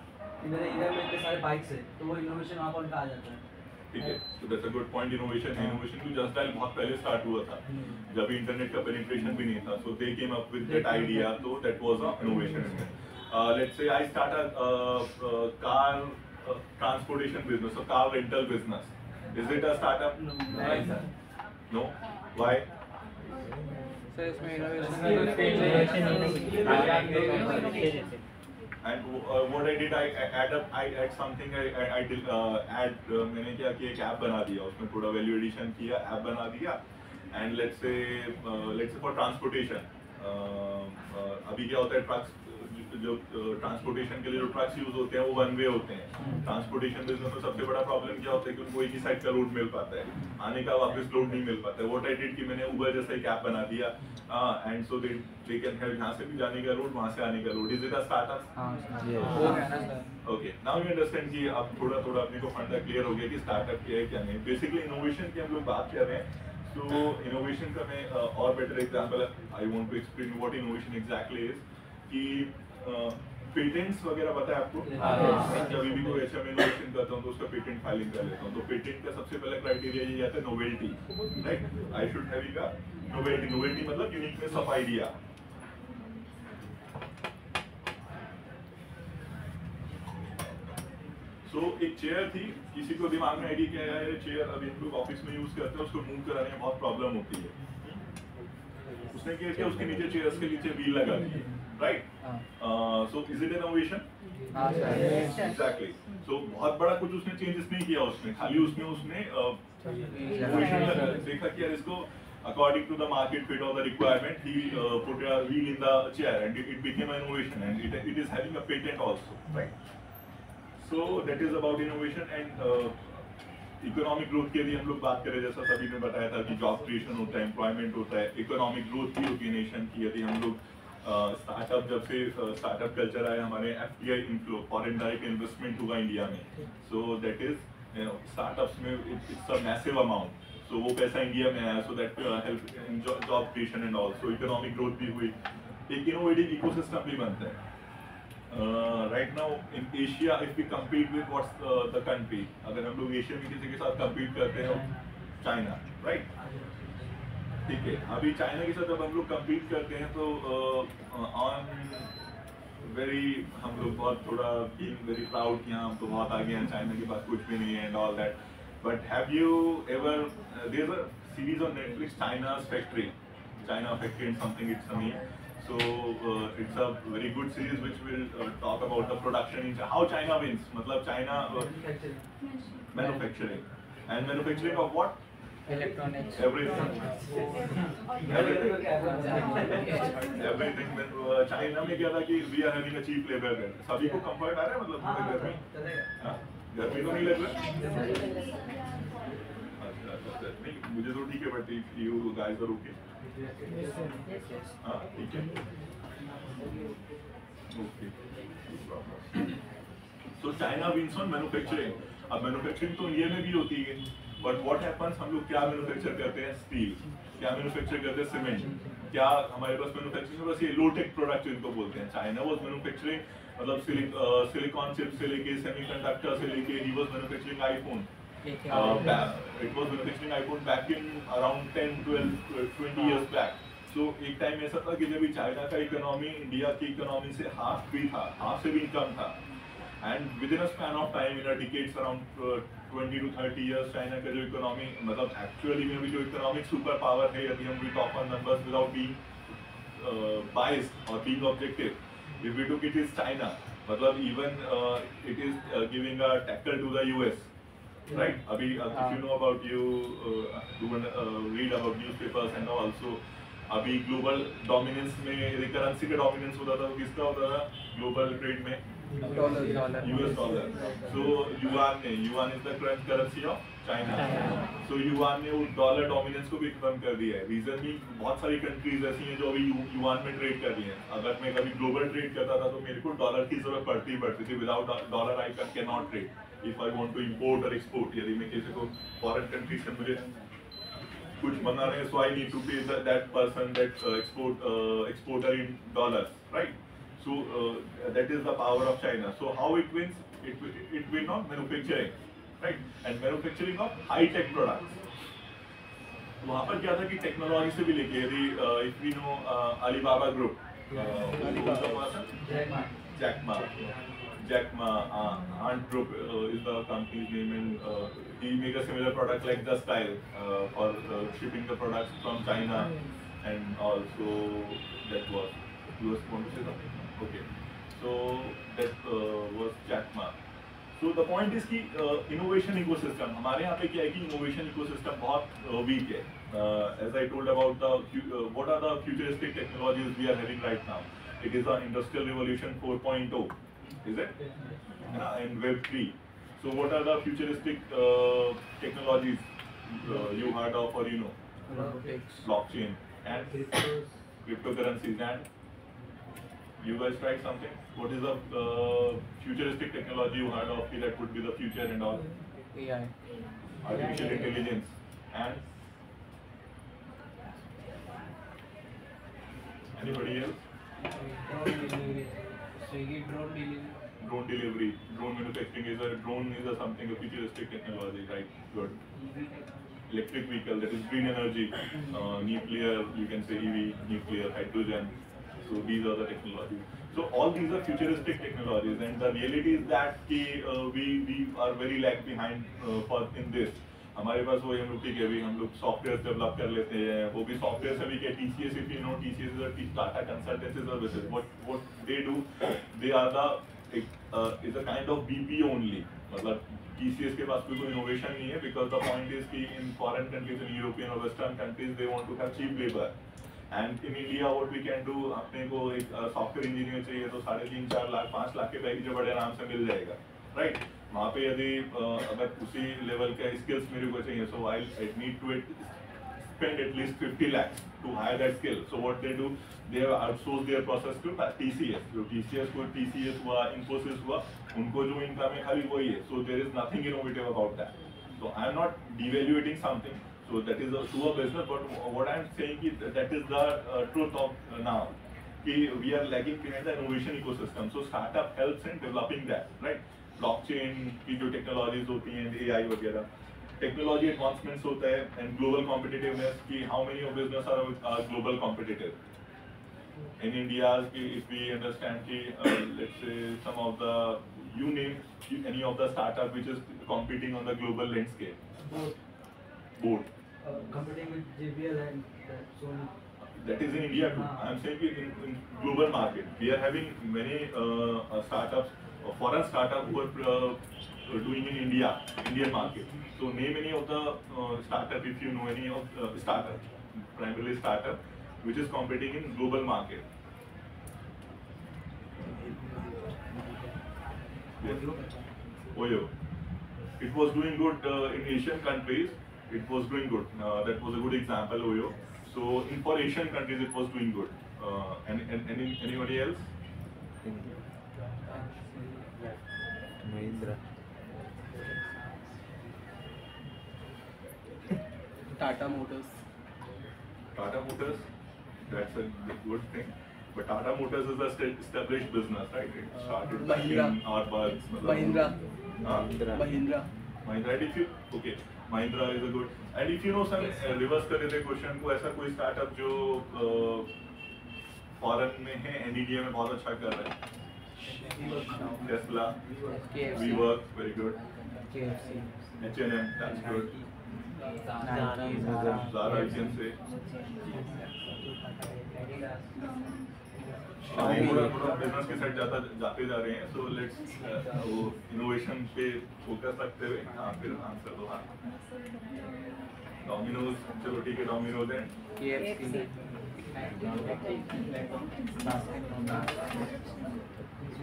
मेरे एरिया में इतने सारे बाइक्स हैं, तो वो इनोवेशन वहाँ पर उनका आ जाता है. ठीक है, so that's a good point. Innovation भी Just Dial बहुत पहले start हुआ था, जब इंटरनेट का penetration भी नहीं था. So they came up with that idea, so that was a innovation. let's say I start a car transportation business, a car rental business. Is it a startup? No. No. Why? Sir इसमें And what I did, I add something. I did add. मैंने क्या किया, एक app बना दिया, उसमें थोड़ा value addition किया, ऐप बना दिया. And let's say for transportation, अभी क्या होता है, ट्रक्स जो ट्रांसपोर्टेशन के लिए जो ट्रक्स यूज होते हैं वो वन वे होते हैं. ट्रांसपोर्टेशन बिजनेस में सबसे बड़ा प्रॉब्लम क्या होता है कि उनको एक ही साइड का लोड मिल पाता है, आने का वापस लोड नहीं मिल पाता है. व्हाट आई डिड कि मैंने उबर जैसा एक ऐप बना दिया, and so they can have यहाँ से भी जाने का लोड, वहाँ से आने का load. Is it a startup? Okay, now you understand कि अब थोड़ा थोड़ा अपने को फंडा क्लियर हो गया कि स्टार्टअप क्या है क्या नहीं. बेसिकली इनोवेशन की हम लोग बात कर रहे हैं. So innovation का मैं और better example I want to explain what innovation exactly is कि पेटेंट्स वगैरह पता है आपको? जब भी कोई अच्छा मैं इनोवेशन करता हूँ तो उसका पेटेंट फाइलिंग कर लेता हूँ. तो पेटेंट का सबसे पहला क्राइटेरिया ये आता है novelty, right? I should have का नोवेल्टी. नोवेल्टी मतलब यूनिकनेस ऑफ आइडिया. So, एक चेयर थी, किसी को दिमाग में आइडिया क्या है, चेयर अभी हम लोग ऑफिस में यूज करते हैं, उसको मूव कराने में बहुत प्रॉब्लम होती है. उसने क्या किया, उसके नीचे चेयर्स के नीचे व्हील लगा दिए, right? So is it innovation? Exactly. So बहुत बड़ा कुछ उसने चेंजेस नहीं किया उसमें, खाली उसने इनोवेशन देखा कि यार इसको according to the market fit or the requirement, he put a wheel in the chair and it became an innovation, and it is having a patent also, right? So that is about innovation. And economic growth के लिए हम लोग बात करें, जैसा सभी ने बताया था कि जॉब क्रिएशन होता है, एम्प्लॉयमेंट होता है, इकोनॉमिक ग्रोथ भी होती है नेशन की. यदि हम लोग स्टार्टअप, जब से स्टार्टअप कल्चर आया, हमारे FDI inflow, foreign direct investment हुआ इंडिया में. सो दैट इज स्टार्टअप्स में इट्स अ मैसिव अमाउंट. सो वो पैसा इंडिया में आया, so that help in job creation and also economic growth भी हुई. एक इनोवेटिव इकोसिस्टम भी बनता है. Right now in Asia, if we compete with what's the country, अगर हम लोग एशिया में किसी के साथ compete करते हैं, चाइना, right? ठीक है, अभी चाइना के साथ जब हम लोग compete करते हैं तो on very हम लोग बहुत थोड़ा being very proud कि हाँ हम तो बहुत आगे हैं, चाइना के पास कुछ भी नहीं है and all that. But have you ever there's a series on Netflix, China's Factory, China Factory and something, it's a name. So it's a very good series which will talk about the production in how China wins. मतलब China manufacturing and manufacturing of what? Electronics. Everything. Everything. China में क्या था कि we are having a cheap labor there. सभी को comfort आ रहा है, मतलब पूरे गर्मी तो नहीं लग रहा? नहीं, मुझे तो ठीक है, but if you guys are okay. हाँ ठीक है. Okay. So China wins on manufacturing. अब मैन्युफैक्चरिंग तो इंडिया में भी होती है, बट व्हाट हैपेंस, हम लोग क्या मैन्युफैक्चर करते हैं? स्टील. क्या मैन्युफैक्चर करते हैं? सीमेंट. क्या हमारे पास मैन्युफैक्चरिंग बस ये लो टेक प्रोडक्ट इनको बोलते हैं. चाइना वाज मैन्युफैक्चरिंग, मतलब सिलिकॉन चिप से लेके सेमीकंडक्टर से लेके, he was manufacturing iPhone. It was manufacturing iPhone back in around 10, 12, 20 years back. So एक टाइम ऐसा था कि जब चाइना का इकोनॉमी इंडिया की इकोनॉमी से हाफ भी था, हाफ से भी कम था. And within a span of time, in a decades around 20 to 30 years, China का जो इकोनॉमी, मतलब एक्चुअली में भी जो इकोनॉमिक सुपर पावर है, यदि हम भी top on numbers without being biased or being objective, if we took it is China. मतलब even it is giving a tackle to the US. Right? Abhi, if you know about read about newspapers and also, अभी global dominance में यदि currency का dominance होता था, तो किसका होता था global trade में? US dollar. So yuan is the current currency of China. So yuan ने वो dollar dominance को भी खत्म कर दिया है. Reason भी बहुत सारी countries ऐसी हैं जो अभी yuan में trade कर रही हैं. अगर मैं कभी global trade करता था तो मेरे को dollar की जरूरत पड़ती थी. Without dollar I cannot trade. If I want to import or export, यदि मैं किसी को foreign country से मुझे कुछ मंगाना है, so I need to pay that person, that exporter in dollars, right? So that is the power of China. So how it wins? It wins on manufacturing, right? And manufacturing of high tech products. वहाँ पर क्या था कि technology से भी लेके, यदि if we know Alibaba Group, Jack Ma. Jack Ma, is the company's name, and he make a similar product like the style for shipping the products from China, and also that was you was going to say something. Okay, so that was Jack Ma. So the point is कि innovation ecosystem हमारे यहाँ पे क्या है कि innovation ecosystem बहुत weak है. As I told about what are the futuristic technologies we are having right now. It is the Industrial Revolution 4.0, is it? And Web 3. So what are the futuristic technologies you heard of or you know? Robotics. Blockchain and cryptocurrencies, and you guys tried something? What is the futuristic technology you heard of that would be the future and all? AI. Artificial intelligence and anybody else? Drone delivery, drone manufacturing is a something a futuristic technology, right? Good. Electric vehicle, that is green energy, nuclear, you can say EV, nuclear, hydrogen. So these are the technologies. So all these are futuristic technologies, and the reality is that we are very lag behind in this. हमारे पास वो हम लोग ठीक है भी हम लोग software develop कर लेते हैं, वो भी सॉफ्टवेयर से भी क्या TCS, if you know TCS is a Tata Consultancy Services. What they do, they are the is a kind of BPO only. मतलब TCS के पास कोई innovation नहीं है, because the point is कि in foreign countries, in European or Western countries, they want to have cheap labor. And in India, what we can do, अपने को एक software engineer चाहिए तो 3.5-4 लाख 5 लाख के पैकेज बड़े आराम से मिल जाएगा, राइट? वहाँ पे यदि अगर उसी लेवल का स्किल्स मेरे को चाहिए, so I need to spend at least 50 lakhs to hire that skill. So what they do, they have outsourced their process to TCS. जो TCS हुआ, Infosys हुआ, उनको जो इनकम है खाली वही है. So there is nothing innovative about that. So I am not devaluating something. So that is a true business, but what I am saying is that is the truth of now. We are lagging behind the innovation ecosystem. So startup helps in developing that, right? Blockchain की जो technologies होती हैं, AI वगैरह, technology advancements होता है, and global competitiveness कि how many of business are global competitive. In India, if we understand कि let's say some of the you name any of the startup which is competing on the global landscape. Both. Competing with JBL and Sony. That is in India too. I am saying in global market, we are having many startups, foreign startups who are doing in Indian market. So name any of the startup if you know any of startup, primarily startup, which is competing in global market. Yes. Oyo. It was doing good in Asian countries. It was doing good. That was a good example, Oyo. So for Asian countries, it was doing good. Anybody else? Mahindra. Tata Motors. Tata Motors, that's a good thing. But Tata Motors is a established business, right? It started back in our births. Mahindra. Mahindra. If you okay, Mahindra is a good. And if you know some reverse कर देते question को, ऐसा कोई startup जो foreign में है, India में बहुत अच्छा कर रहा है. Tesla, WeWork, very good. H&M, that's good. Zara, you can say. थोड़ा बिजनेस के साइड जाते जा रहे हैं. So let's वो इनोवेशन पे फोकस रखते हुए हाँ फिर आंसर दो. हाँ डोमिनोज, चलो ठीक है, डोमिनोज है.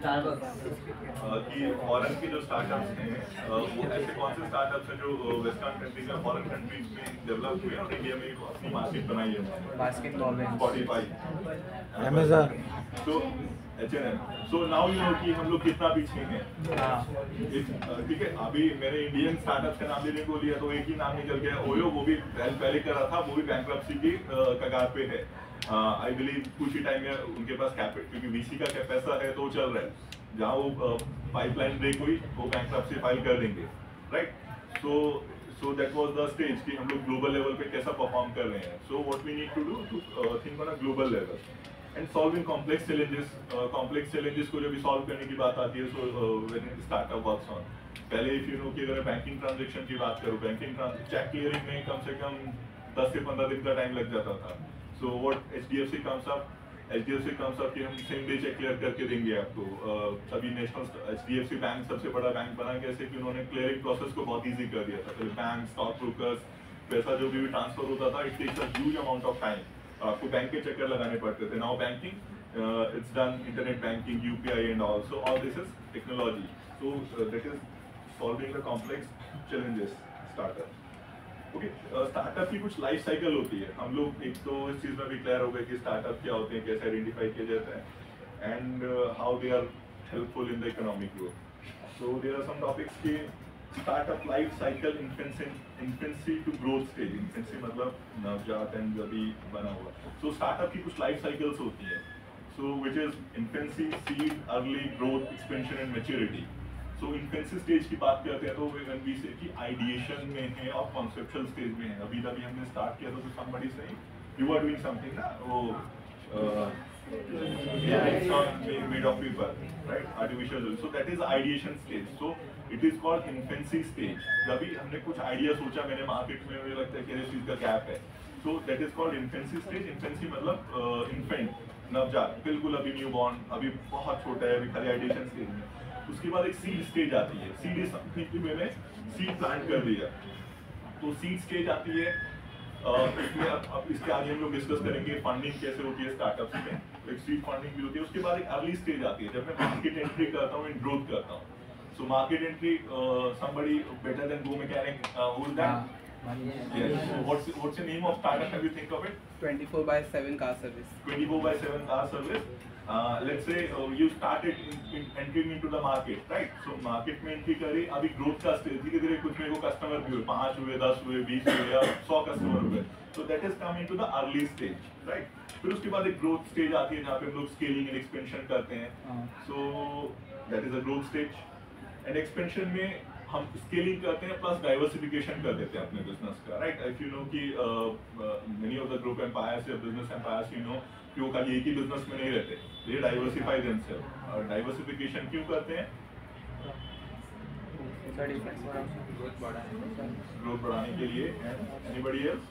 कि फॉरेन के जो स्टार्टअप्स हैं वो ऐसे कौन से स्टार्टअप्स हैं जो वेस्टर्न कंट्रीज या फॉरेन कंट्रीज में डेवलप हुए और इंडिया में अपनी मार्केट बनाई है. Spotify, Amazon, so H&M. So now you know कि हम लोग कितना पीछे हैं. ठीक है, अभी मेरे इंडियन स्टार्टअप्स का नाम लेने को लिया तो एक ही नाम निकल गया, ओयो. वो भी पहले कर रहा था, वो भी बैंक्रप्सी की कगार पे है. आई बिलीव कुछ ही टाइम में उनके पास कैपिटल, क्योंकि वीसी का क्या पैसा है तो चल रहा है. जहाँ वो पाइपलाइन ब्रेक हुई वो बैंक्रप्सी फाइल कर देंगे, right? So So that was the stage कि हम लोग global level पे कैसा perform कर रहे हैं. So what we need to do to think on a global level. And solving complex challenges को जब भी solve करने की बात आती है, so when the startup works on. पहले if you know कि अगर बैंकिंग ट्रांजेक्शन की बात करूँ, बैंकिंग चेक क्लियरिंग में कम से कम 10 से 15 दिन का टाइम लग जाता था. So what HDFC comes up कि हम सेम डे चेक क्लियर करके देंगे आपको. सभी नेशनल HDFC बैंक सबसे बड़ा बैंक बना कैसे कि उन्होंने क्लियरिंग प्रोसेस को बहुत इजी कर दिया था. पहले बैंक, स्टॉक ब्रोकर्स, पैसा जो भी ट्रांसफर होता था, it takes a huge amount of time. आपको बैंक के चक्कर लगाने पड़ते थे. Now banking it's done, internet banking, UPI and all. So all this is technology. So that is solving the complex challenges startup. Okay, startup की कुछ life cycle होती है. हम लोग एक तो इस चीज़ में भी क्लियर हो गए कि स्टार्टअप क्या होते हैं, कैसे आइडेंटिफाई किया जाता है, and how they are helpful in the economic growth. So there are some topics के startup life cycle, infancy to growth stage. Infancy मतलब नवजात एंड अभी बना हुआ. सो स्टार्टअप की कुछ लाइफ साइकिल्स होती हैं. So which is infancy, seed, early growth, expansion and maturity. So infancy stage की बात करते हैं तो व्हेन वी से कि आइडिएशन में है और कॉन्सेप्चुअल स्टेज में है. अभी हमने स्टार्ट किया तो समबडी से यू आर डूइंग समथिंग ना, वो made of paper, right? Artificial. So that is ideation stage. So it is called infancy stage. जब भी हमने कुछ आइडिया सोचा, मैंने मार्केट में मुझे लगता है कि इस चीज का गैप है. So that is called infancy stage. Infancy मतलब infant, नवजात, बिल्कुल अभी न्यू बॉर्न, अभी बहुत छोटा है, अभी खाली आइडिएशन स्टेज में. उसके बाद एक सीड स्टेज आती है. सीड इज समथिंग कि मैंने सीड प्लांट कर दिया, तो सीड स्टेज आती है. इसमें अब इसके आगे हम लोग डिस्कस करेंगे फंडिंग कैसे होती है स्टार्टअप्स में. एक सीड फंडिंग भी होती है. उसके बाद एक अर्ली स्टेज आती है जब मैं मार्केट एंट्री करता हूँ एंड ग्रोथ करता हूँ. So market entry, somebody better than go mechanic, who is that? Yes. So what's the name of startup? Have you think of it? 24/7 car service. 24/7 car service. Let's say you started entering into the market, right? So market में entry करी, अभी growth का stage, धीरे-धीरे कुछ मेरे को customer भी हुए, 5 हुए, 10 हुए, 20 हुए या 100 customer हुए. So that is come into the early stage, right? फिर उसके बाद एक growth stage आती है जहाँ पे हम लोग scaling and expansion करते हैं. So that is a growth stage. And expansion में हम स्केलिंग करते हैं प्लस डाइवर्सिफिकेशन कर देते हैं अपने बिजनेस का, राइट? इफ यू नो कि many of the group empires या बिजनेस एम्पायर्स, यू नो कि वो खाली एक ही बिजनेस में नहीं रहते, दे डाइवर्सिफाई देमसेल्फ. और डाइवर्सिफिकेशन क्यों करते हैं? ग्रोथ बढ़ाने के लिए. Anybody else?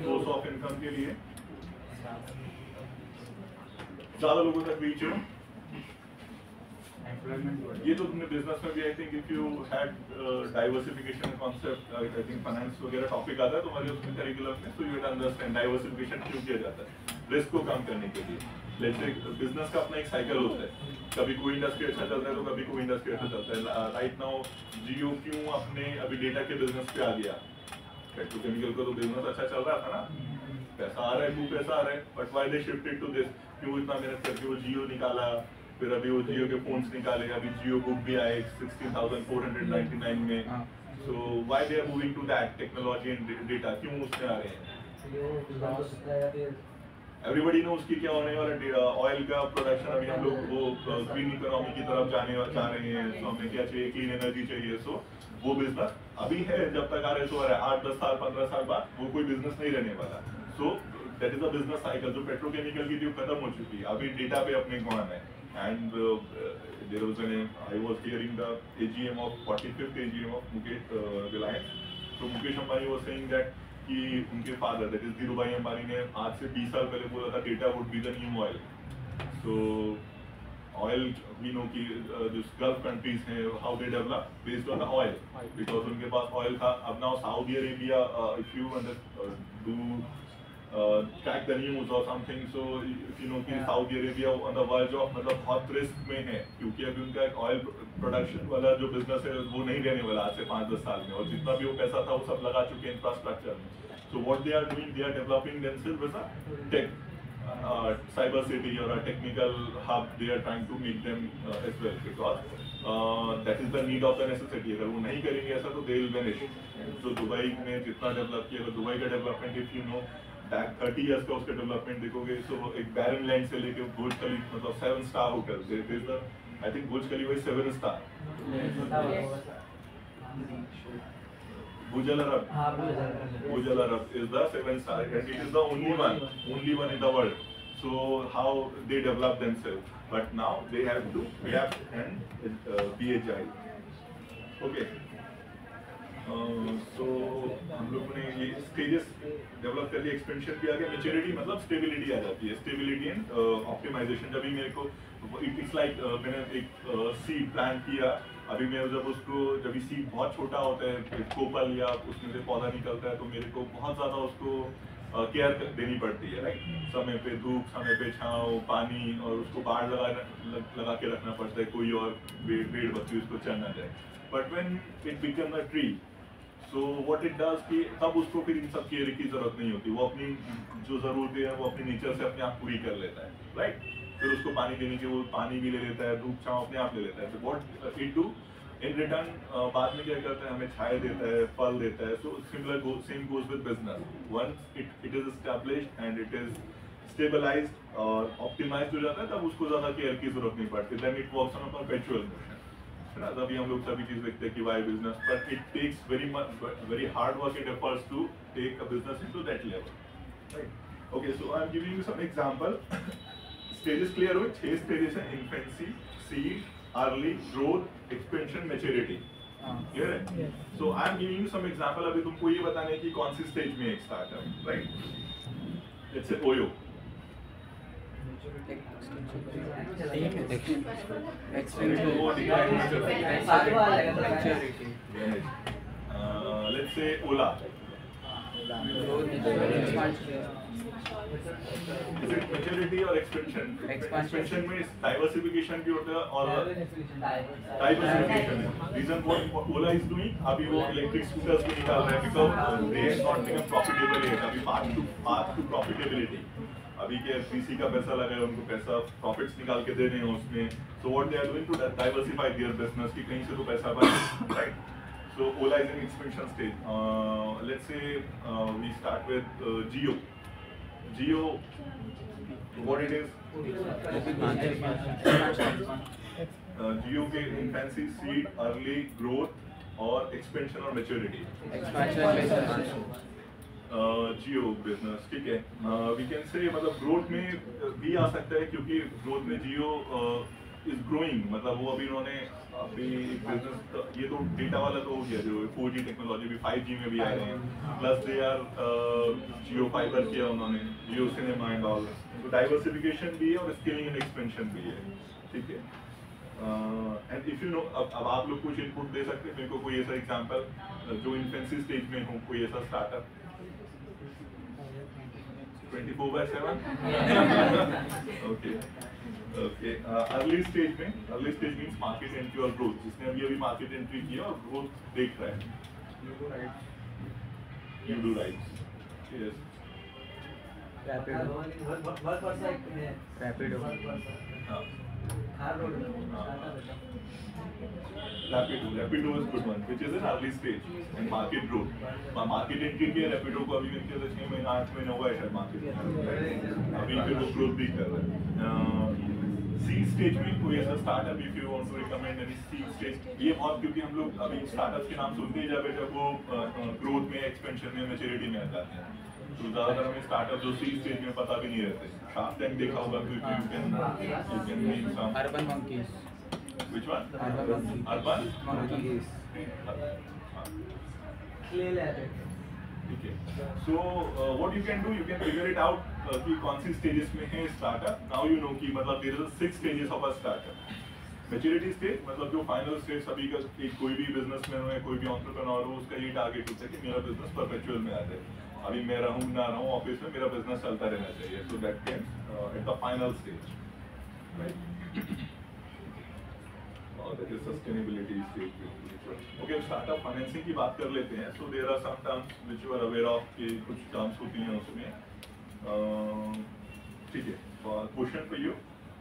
Source of income के लिए, ज्यादा लोगों तक रीच हो. ये तो तुमने बिजनेस में भी, I think if you had diversification concept, I think finance वगैरह टॉपिक आता है तुम्हारे उसमें करिकुलम में, so you will understand diversification क्यों किया जाता है. रिस्क को कम करने के लिए. जैसे बिजनेस का अपना एक साइकिल होता है, कभी कोई इंडस्ट्री अच्छा चलता है तो कभी कोई इंडस्ट्री अच्छा चलता है. राइट नाउ जियो क्यों अपने अभी डेटा के बिजनेस पे आ गया? पेट्रोकेमिकल का तो बिजनेस अच्छा चल रहा था ना, पैसा आ रहा है, खूब पैसा आ रहा है, but why they shifted to this? क्यों इतना मेहनत करके वो जियो निकाला, फिर अभी वो जियो के फोन्स निकाले, अभी जियो बुक भी आए 16,499 में. So why they are moving to that technology and data, क्यों उसमें आ रहे हैं? एवरीबडी नो उसकी क्या होने वाला. ऑयल का प्रोडक्शन अभी हम लोग वो ग्रीन इकोनॉमी की तरफ जाने चाह रहे हैं. सो हमें क्या चाहिए? क्लीन एनर्जी चाहिए. सो वो बिजनेस अभी है, जब तक आ रहे सो आ रहा है. 8-10 साल 15 साल बाद वो कोई बिजनेस नहीं रहने वाला. सो that is a business cycle. जो पेट्रोकेमिकल की ट्यूब खत्म हो चुकी है, अभी डेटा पे अपने को आना है. And there was I was hearing the AGM of 45th AGM of Mukesh Reliance. तो Mukesh Ambani was saying that कि उनके father that is Dhirubhai Ambani ने आज से 20 साल पहले बोला था data would be the new oil. So oil we know कि जो गल्फ कंट्रीज हैं, how they develop based on the oil, because उनके पास ऑयल था. अब now Saudi Arabia, if you do track the news or something, so if you know कि Saudi Arabia on the verge of मतलब बहुत risk में है, क्योंकि अभी उनका ऑयल प्रोडक्शन वाला जो बिजनेस है वो नहीं रहने वाला आज से 5-10 साल में. और जितना भी वो पैसा था वो सब लगा चुके हैं इंफ्रास्ट्रक्चर में. So what they are doing, they are developing themselves as a tech cyber city or a technical hub. They are trying to make them as well, because that is the need of the necessity. अगर वो नहीं करेंगे ऐसा तो they will vanish. So Dubai में जितना develop किया, Dubai का development if you no back 30 years का उसका डेवलपमेंट देखोगे, सो एक बैरन लैंड से लेके बुर्ज खलीफा मतलब 7 star hotel, there is the I think Burj Khalifa is 7 star. Burj Al Arab. Burj Al Arab is the 7 star, and it is the only one in the world. So how they develop themselves? But now they have to adapt and BHI. Okay. So हम लोगों ने ये stages develop कर लिए, expansion भी आ गया, maturity मतलब stability आ जाती है, स्टेबिलिटी एंड ऑप्टिमाइजेशन. जब भी मेरे को इट्स लाइक मैंने एक सीड प्लांट किया, अभी मैं जब भी सीड बहुत छोटा होता है, कोपल या उसमें से पौधा निकलता है, तो मेरे को बहुत ज़्यादा उसको केयर देनी पड़ती है, राइट. समय पे धूप, समय पे छाँव, पानी, और उसको बाढ़ लगा के रखना पड़ता है, कोई और पेड़ बच्ची उसको चढ़ ना जाए. But when it become a tree, so what it does कि तब उसको फिर इन सब केयर की जरूरत नहीं होती, वो अपनी जो जरूरतें हैं वो अपनी नेचर से अपने आप पूरी कर लेता है, राइट. फिर उसको पानी देने के वो पानी भी ले लेता है, धूप छाँव अपने आप ले लेता है. तो what it do in return, बाद में क्या करता है, हमें छाया देता है, फल देता है. So similar same goes with business. Once it is established and it is stabilized और ऑप्टिमाइज्ड हो जाता है, तब उसको ज्यादा केयर की जरूरत नहीं पड़ती. Then it works on a perpetual motion. तभी हम लोग सभी चीज देखते हैं कि why business, but it takes very hard work and efforts to take a business into that level, right. Okay, so I am giving you some example. Stages clear हुए? 6 stages हैं: infancy, seed, early, growth, expansion, maturity. Clear है? So I am giving you some example. अभी तुमको ये बताने की कौन सी stage में एक startup, right. Let's say OYO. Let's say Ola. Is it maturity or expansion? Expansion में diversification भी होता है और diversification. Reason what Ola is doing, अभी वो electric scooters भी निकाल रहे हैं because they have not become profitable yet. अभी path to profitability. अभी के पीसी का पैसा लगा है, उनको पैसा प्रॉफिट्स निकाल के देने हैं उसमें. So what they are doing to diversify their business कि कहीं से तो पैसा बने, right. So Ola is in expansion stage. Let's say we start with Jio. What it is? Jio के इन्फेंसी, सीड, अर्ली, ग्रोथ और एक्सपेंशन और मैच्योरिटी. जियो बिजनेस, ठीक है. वी कैन से मतलब ग्रोथ में भी आ सकता है, क्योंकि ग्रोथ में जियो इज ग्रोइंग. मतलब वो अभी उन्होंने अभी बिजनेस, ये तो डेटा वाला तो हो गया, जो 4G टेक्नोलॉजी भी 5G में भी आ रहे हैं, plus they are Jio fiber किया उन्होंने, जियो सिनेमा एंड ऑल. तो डाइवर्सिफिकेशन भी है और स्केलिंग एंड एक्सपेंशन भी है, ठीक है. एंड इफ यू नो, अब आप लोग कुछ इनपुट दे सकते हैं मेरे को, कोई ऐसा एग्जांपल जो इन्फेंसी स्टेज में हो, कोई ऐसा स्टार्टअप 24/7. ओके. अर्ली स्टेज में, early stage means market entry और ग्रोथ. जिसने अभी मार्केट एंट्री किया और ग्रोथ देख रहा है. You do right. Yes. Rapido is good one, which is an early stage and market growth. Market entry किया Rapido को अभी इनके 6 महीना 8 महीना हुआ है शायद मार्केट में, अभी फिर वो ग्रोथ भी कर रहा है. सीड स्टेज में कोई ऐसा startup, if you want to recommend any seed stage, ये बहुत, क्योंकि हम लोग अभी स्टार्टअप के नाम सुनते ही जब वो ग्रोथ में, एक्सपेंशन में, मैच्योरिटी में आ जाते हैं, तो ज़्यादातर हमें स्टार्टअप जो सीड स्टेज में पता भी नहीं रहते. शार्क टैंक देखा होगा, you can mean some Urban monkeys. Which one? Urban monkeys. ठीक है. So what you can do, you can figure it out कि कौन सी stages में है startup. Now you know कि मतलब there are 6 stages of a startup. Maturity stage मतलब जो final stage सभी का, कोई भी businessman हो या कोई भी entrepreneur हो, उसका ये target होता है कि मेरा business perpetual में आ जाए. अभी मैं रहूँ ना रहूँ ऑफिस में, मेरा business चलता रहना चाहिए. So that can at the final stage, right? That is sustainability stage. Okay, startup financing की बात कर लेते हैं. So there are some terms which you are aware of कि कुछ terms होती हैं उसमें. ठीक है. Question for you.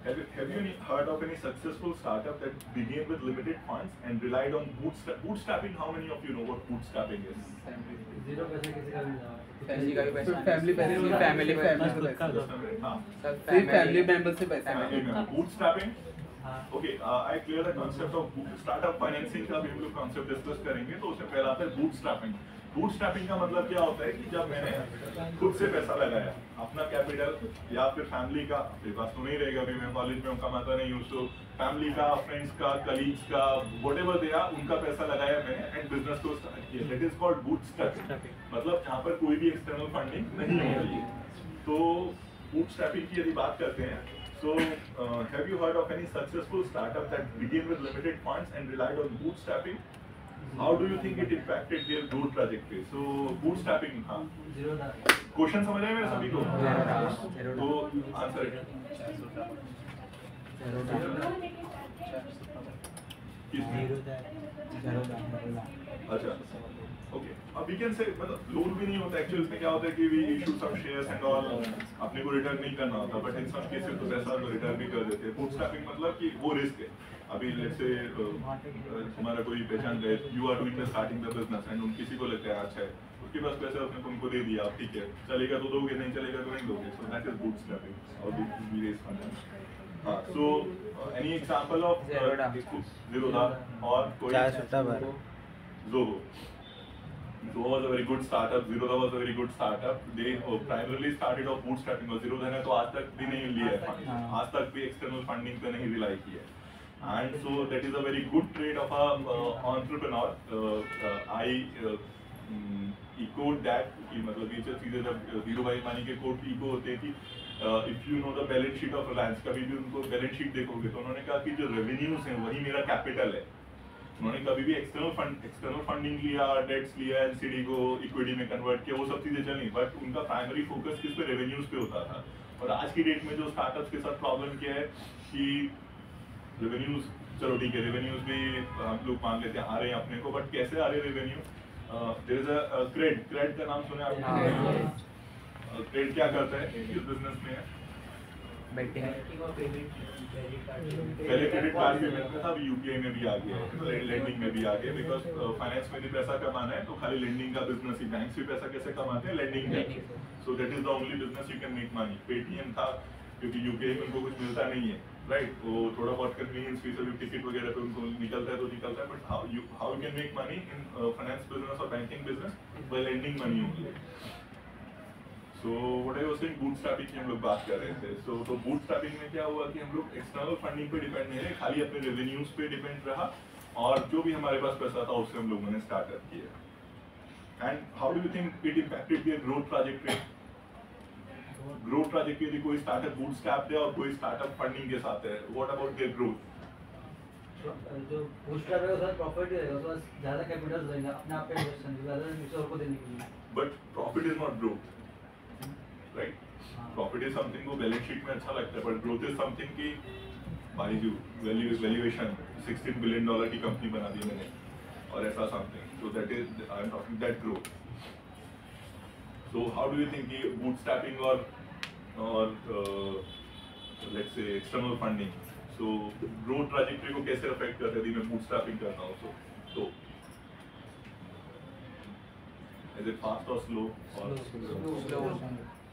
Have you heard of any successful startup that began with limited funds and relied on bootstrapping? How many of you know what bootstrapping is? Zero पैसे किसी का भी किसी का भी पैसा फैमिली मेंबर से पैसा. हाँ. सिर्फ फैमिली मेंबर से पैसा. Bootstrapping okay, I clear the concept of startup financing का भी हम लोग कॉन्सेप्ट डिस्कस करेंगे। तो उससे पहले आता है बूटस्ट्रैपिंग। बूटस्ट्रैपिंग का मतलब क्या होता है कि जब मैंने खुद से पैसा लगाया, अपना कैपिटल या फिर फैमिली का, मेरे पास तो नहीं रहेगा, अभी मैं कॉलेज में कमाता नहीं हूँ, तो फैमिली का, फ्रेंड्स का, कलीग्स का, व्हाटएवर दे उनका पैसा लगाया मैंने एंड बिजनेस को स्टार्ट किया। दैट इज कॉल्ड बूटस्ट्रैपिंग, मतलब जहाँ पर कोई भी एक्सटर्नल फंडिंग नहीं होती है। तो बूटस्ट्रैपिंग की यदि बात करते हैं, so have you heard of any successful startup that began with limited funds and relied on bootstrapping? How do you think it impacted their growth trajectory? So bootstrapping, हाँ, क्वेश्चन समझ आए मेरे सभी को? तो आंसर अच्छा, ओके, अब we can say मतलब लोन भी नहीं होता एक्चुअली, इसमें क्या होता है कि we issue some shares and all, अपने को रिटर्न नहीं करना होता, बट इन सम केसेस तो पैसा तो रिटर्न भी कर देते हैं। बूटस्ट्रैपिंग मतलब कि वो रिस्क है। अभी लेट्स से तुम्हारा कोई पहचान गए, you are doing the starting the business and उन किसी को लगता है अच्छा है, उसके पास पैसा उसने तुमको दे दिया, ठीक है, चलेगा तो दोगे, नहीं चलेगा तो नहीं दोगे। सो दैट इज बूटस्ट्रैपिंग और वी रेज फंड। हाँ, so any example of Zerodha और कोई Zoho. Zoho was a very good startup. Zerodha was a very good startup. They primarily started off bootstrapping और Zerodha ने तो आज तक भी नहीं लिया है फंड, आज तक भी एक्सटर्नल फंडिंग पे नहीं रिलाई किया है। And so that is a very good trait of a entrepreneur. I echoed that कि मतलब ये चीजें जब धीरू भाई मानी के कोड इको होते हैं कि if you know the balance sheet of Reliance, कभी भी उनको बैलेंस शीट देखोगे तो उन्होंने कहा कि जो रेवेन्यूज हैं वही मेरा कैपिटल है। उन्होंने कभी भी एक्सटर्नल फंडिंग लिया, डेट्स लिया, एनसीडी को इक्विटी में कन्वर्ट किया, वो सब चीजें चली, बट उनका प्राइमरी फोकस किस पे, रेवेन्यूज पे होता था। और आज की डेट में जो स्टार्टअप्स के साथ प्रॉब्लम क्या है कि रेवेन्यूज, चलो ठीक है, रेवेन्यूज भी हम लोग मान लेते हैं आ रहे हैं अपने को, बट कैसे आ रहे हैं revenue? There is a Cred का नाम सुना है आपने? क्रेड क्या करता है इस बिजनेस में? पहले क्रेडिट कार्ड पेमेंट में था, अभी यूपीआई में भी आ गया है, लेंडिंग में भी आ गया, बिकॉज फाइनेंस में भी पैसा कमाना है तो खाली लेंडिंग का बिजनेस ही, बैंक से पैसा कैसे कमाते हैं, लेंडिंग में। सो that is the only business you can make money. Paytm था क्योंकि यूपीआई में उनको कुछ मिलता नहीं है, राइट, वो थोड़ा बहुत कन्वीनियंस फीस और टिकट वगैरह पे उनको निकलता है तो निकलता है, but how you can make money in finance business और banking business by lending money only. So what I was saying, bootstrapping की हम लोग बात कर रहे थे। So तो bootstrapping में क्या हुआ कि हम लोग एक्सटर्नल फंडिंग पे डिपेंड नहीं रहे, खाली अपने रेवेन्यूज पे डिपेंड रहा और जो भी हमारे पास पैसा था उससे हम लोगों ने स्टार्टअप किया। And how do you think it impacted their growth trajectory? Growth trajectory यदि कोई स्टार्टअप bootstrap है और कोई स्टार्टअप फंडिंग के साथ है, what about their growth? जो bootstrap है उसका प्रॉफिट ही रहेगा, उसके पास ज़्यादा कैपिटल रहेगा अपने आप पे इन्वेस्ट करने के लिए, अदर किसी और को देने के लिए। But profit is not growth. Right, profit is something को बैलेंस शीट में अच्छा लगता है, बट ग्रोथ इज समथिंग की भाई जो वैल्यूएशन $16 बिलियन की कंपनी बना दी मैंने और ऐसा something, so that is I am talking that growth. So how do you think कि बूटस्ट्रैपिंग और let's say external funding, so growth trajectory को कैसे अफेक्ट करते हैं यदि मैं बूटस्ट्रैपिंग करता हूँ? तो इज इट फास्ट और स्लो?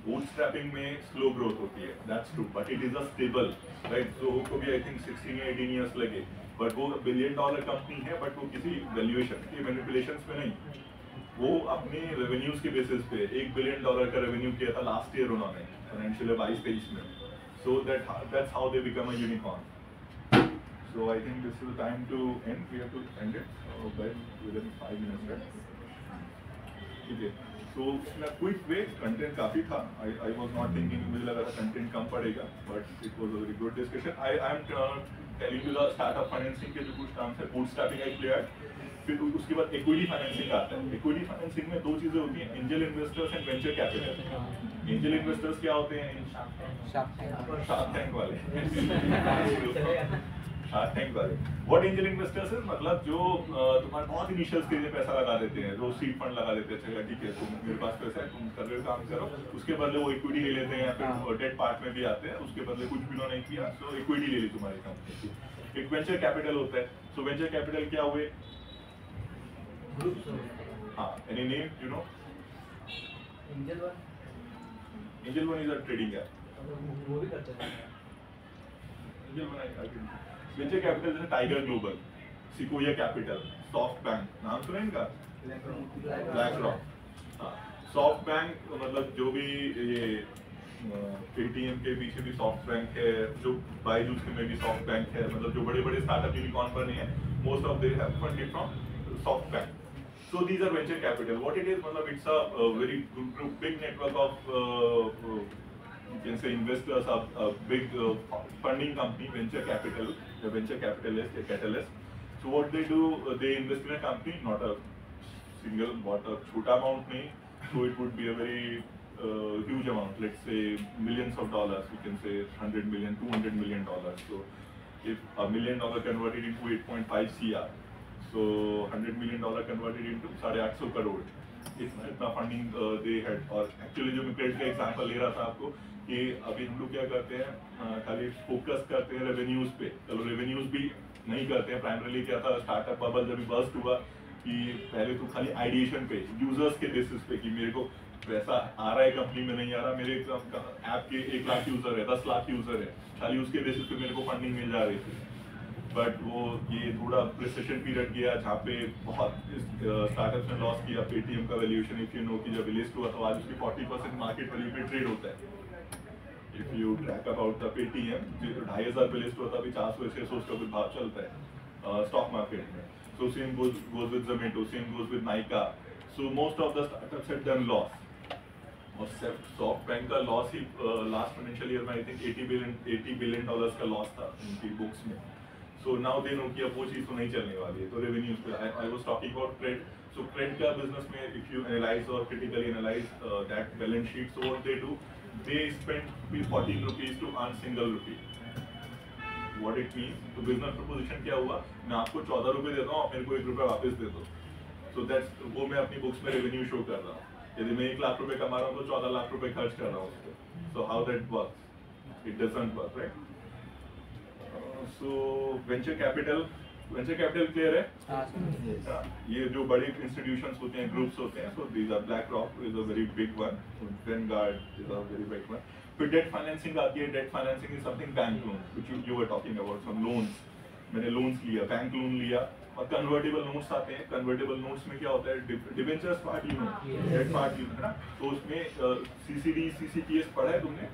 बूटस्ट्रैपिंग में स्लो ग्रोथ होती है, that's true, but it is a stable, right. जो को भी आई थिंक 16 या 18 इयर्स लगे, बट वो $1 बिलियन कंपनी है, बट वो किसी वैल्यूएशन की मैनिपुलेशंस पे नहीं, वो अपने रेवेन्यूज के बेसिस पे $1 बिलियन का रेवेन्यू किया था लास्ट ईयर उन्होंने फाइनेंशियल 22-23 में। So that's how they become a unicorn. So I think this is the time to end, we have to end it within 5 minutes, right? ठीक है, तो इन क्विक वे कंटेंट काफ़ी था। I was not thinking, मुझे लगा था content कम पड़ेगा, but it was a very good discussion. I am telling you the startup financing के जो कुछ टर्म्स है, बूटस्ट्रैपिंग आई क्लियर, फिर उसके बाद इक्विटी फाइनेंसिंग आता है। इक्विटी फाइनेंसिंग में दो चीज़ें होती हैं, angel investors and venture capital. Angel investors क्या होते हैं? शार्क टैंक वाले। शार्क टैंक वाले व्हाट एंजल इन्वेस्टर्स है, मतलब जो तुम्हारे बहुत इनिशियल स्टेज में पैसा लगा देते हैं, जो सीड फंड लगा देते हैं, चलो ठीक है तुम मेरे पास पैसा है, तुम कर रहे हो काम करो, उसके बदले वो इक्विटी ले लेते हैं या फिर डेट पार्ट में भी आते हैं, उसके बदले कुछ भी उन्होंने नहीं किया, तो इक्विटी ले ली तुम्हारी कंपनी की। एक वेंचर कैपिटल होता है। सो वेंचर कैपिटल क्या हुए? हाँ, any name you know? Angel one is a trading app. वो भी करते हैं। एंजल वन वेंचर कैपिटल जैसे tiger global, sequoia capital, soft bank, नाम सुना इनका? Black rock. हाँ, सॉफ्ट बैंक मतलब जो भी ये पेटीएम के पीछे भी सॉफ्ट बैंक है, जो बायजूस में भी सॉफ्ट बैंक है, मतलब जो बड़े बड़े स्टार्टअप यूनिकॉर्न पर नहीं है, most of they have funded from soft bank. So these are venture capital. What it is, matlab, it's a very big network of you can say investors, a big funding company, venture capital, the venture capitalist, a catalyst. So what they do, they invest in a company, not a single, what a chota amount nahi. So it would be a very huge amount. Let's say millions of dollars. We can say 100 million, 200 million dollars. So if $1 million converted into 8.5 CR. So $100 million converted into 850 crore. इतना funding they had. और actually जो मैं credit का example ले रहा था आपको कि अभी हम लोग क्या करते हैं, खाली फोकस करते हैं रेवेन्यूज पे. चलो रेवेन्यूज भी नहीं करते हैं. प्राइमरीली क्या था, स्टार्टअप बबल जब बर्स्ट हुआ कि पहले तो खाली आइडिएशन पे, यूजर्स के बेसिस पे कि मेरे को पैसा आ रहा है कंपनी में, नहीं आ रहा, मेरे ऐप के 1 लाख यूजर है, 10 लाख यूजर है, खाली उसके बेसिस पे मेरे को फंडिंग मिल जा रही थी. बट वो ये थोड़ा रिसेशन पीरियड गया जहाँ पे बहुत स्टार्टअप्स ने लॉस किया. पेटीएम का वैल्यूएशन इफ यू नो कि जब लिस्ट हुआ तो आज उसकी 40% मार्केट वैल्यू पे ट्रेड होता है. If you track about the Paytm, 2500 पे लिस्ट हुआ था, अभी 400-600 का कुछ भाव चलता है स्टॉक मार्केट में. So same goes with Zomato, same goes with Nykaa. So most of the startups had done loss. और सॉफ्ट बैंक का लॉस ही लास्ट फाइनेंशियल ईयर में आई थिंक $80 billion का लॉस था उनकी बुक्स में. So now they know कि अब वो चीज़ तो नहीं चलने वाली है. तो रेवेन्यूज पे I was talking about trade. So trade का बिजनेस में if you analyze or critically analyze that balance sheet, so what they do, they spend 14 rupees to earn single rupee. What it means, तो business preposition क्या हुआ, मैं आपको 14 रुपये देता हूँ, आप मेरे को 1 रुपया वापस दे दो. So that's वो मैं अपनी बुक्स में रेवेन्यू शो कर रहा हूँ. यदि मैं 1 लाख रुपये कमा रहा हूँ तो 14 लाख रुपये खर्च कर रहा हूँ उस पर. So how that works? It doesn't work, right? So venture capital clear है? ये जो बड़े institutions होते हैं, groups होते हैं, so these are BlackRock is a very big one, Vanguard is a very big one. फिर debt financing आती है. Debt financing is something bank loan, which you were talking about, some loans. मैंने loans लिया, bank loan लिया, और convertible notes आते हैं. Convertible notes में क्या होता है, debentures part you know, debt part you know, है ना. तो उसमें CCD, CCPS पढ़ा है तुमने?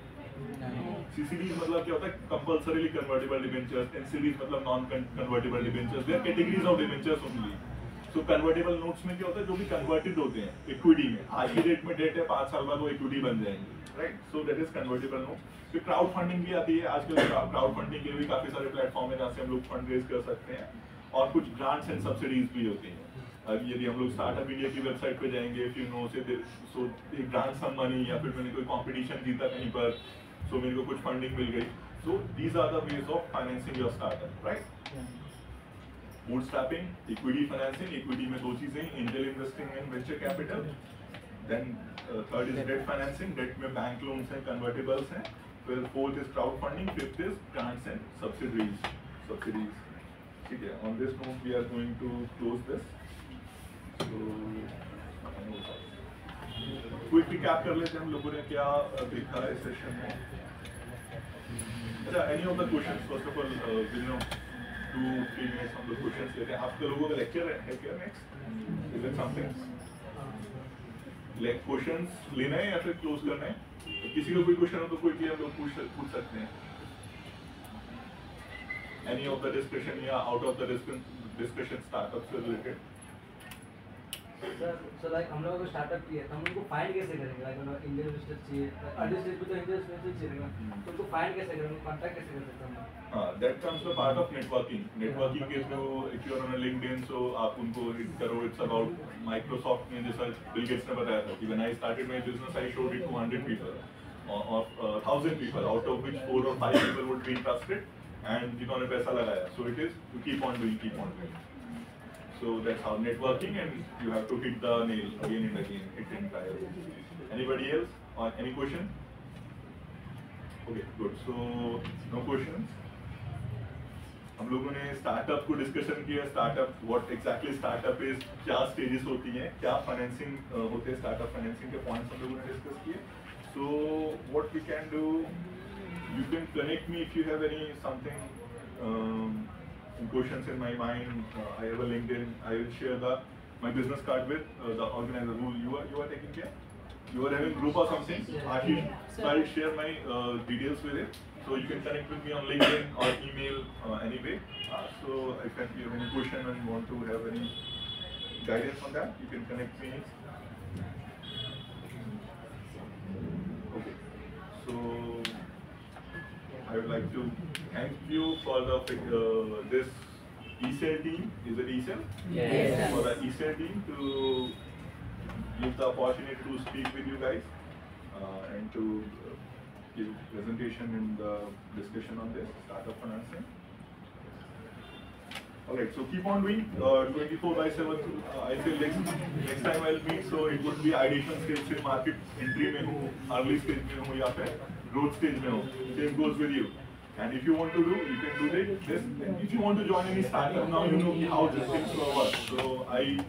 CCDs मतलब क्या होता है, कंपल्सरीली कन्वर्टेबल डिबेंचर्स. NCDs मतलब non convertible debentures. They are categories of debentures only. So convertible notes में क्या होता है, जो भी कन्वर्टेड होते हैं इक्विटी में, आज की डेट में डेट है 5 साल बाद वो इक्विटी बन जाएंगे, right. So that is convertible note. फिर क्राउड फंडिंग भी आती है. आजकल क्राउड फंडिंग के लिए भी काफी सारे प्लेटफॉर्म है जहाँ से हम लोग फंड रेज कर सकते हैं. और कुछ ग्रांट्स एंड सब्सिडीज भी होती हैं. अब यदि हम लोग स्टार्टअप इंडिया की वेबसाइट पे जाएंगे, इफ यू नो से सो ग्रांट सम मनी, या फिर मैंने कोई कॉम्पिटिशन जीता कहीं पर, so मेरे को कुछ फंडिंग मिल गई. So these are the ways of financing your startup, right? Bootstrapping, equity financing. Equity में 2 चीजें, angel investing and venture capital. Then third is debt financing. Debt में bank loans हैं, convertibles हैं. फिर fourth is crowdfunding. Fifth is grants and subsidies. ठीक है. On this note we are going to close this. So quick recap कर लेते हैं हम लोगों ने क्या देखा है सेशन में. अच्छा, any of the questions, first of all will know 2-3 minutes हम लोग क्वेश्चंस लेते हैं. आपके लोगों का लेक्चर है क्या next? Is it something like questions लेना है या फिर क्लोज करना है? किसी को कोई क्वेश्चन हो तो कोई भी हम लोग पूछ सकते हैं. एनी ऑफ द डिस्कशन या out of the discussion startup से रिलेटेड. सर लाइक हम लोगों को स्टार्टअप किया है, हम उनको फाइंड कैसे करेंगे? लाइक उनको इंडियन इन्वेस्टर चाहिए, अर्ली स्टेज पे तो इंडियन इन्वेस्टर चाहिए, तो उनको फाइंड कैसे करेंगे, कांटेक्ट कैसे कर सकते हैं? हाँ, that comes the part of networking. Networking के through, if you are on a LinkedIn, so आप उनको हिट करो. It's about Microsoft ने जैसा बिल गेट्स ने बताया था कि when I started my business, I showed it to 100 people or 1000 people, out of which 4 or 5 people would be interested and जिन्होंने पैसा लगाया. So it is to keep on doing. So that's how networking, and you have to hit the nail again and again. Hit entire. Anybody else or any question? Okay, good. So no questions. हम लोगों ने startup को discussion किया. Startup, what exactly startup is, क्या stages होती हैं, क्या financing होते हैं, स्टार्टअप फाइनेंसिंग के पॉइंट्स हम लोगों ने डिस्कस किए. So what we can do, you can connect me if you have any something questions in my mind, I have a LinkedIn. I will share my business card with the organizer who you are taking care. You are having group or something. Ashish, so I will share my details with it. So you can connect with me on LinkedIn or email anyway. So if you have any question and want to have any guidance on that, you can connect me. Okay. So I would like to thank you for this ECEL team. Is it ECEL? Yes. For the ECEL team to give the opportunity to speak with you guys and to give presentation in the discussion on this startup financing. Alright, so keep on doing 24/7. I feel next time I'll meet, so it would be ideation stage से market entry में हो, early stage में हो या फिर growth stage में हो. Same goes with you. And if you want to do, you can do this. And if you want to join any startup now, you know how these things will work. So I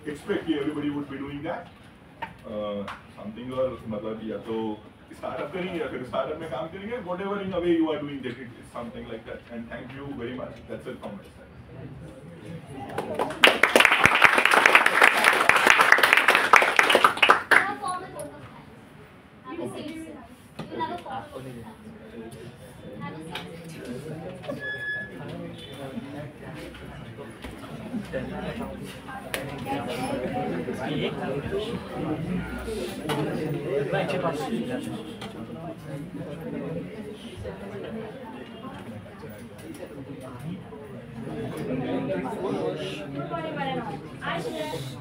expect everybody would be doing that. Something or मतलब या तो startup करेंगे या फिर startup में काम करेंगे. Whatever in a way you are doing, that it is something like that. And thank you very much. That's it from my side. Have a formal vote of thanks. Have a seat, sir. You will have a formal vote of thanks. Have a seat. Good morning, madam. I shall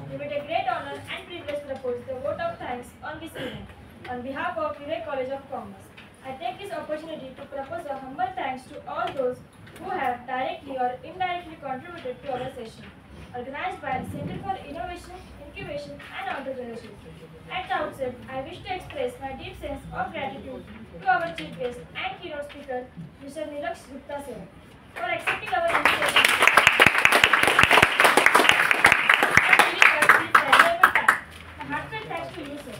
give it a great honor and privilege to propose the vote of thanks on this evening. On behalf of Vivek College of Commerce, I take this opportunity to propose a humble thanks to all those who have directly or indirectly contributed to our session, organized by the Center for Innovation, Incubation and Entrepreneurship. At the outset, I wish to express my deep sense of gratitude to our chief guest and keynote speaker, Mr. Neelaksh Gupta sir, for accepting our invitation. Heartfelt thanks to you, sir.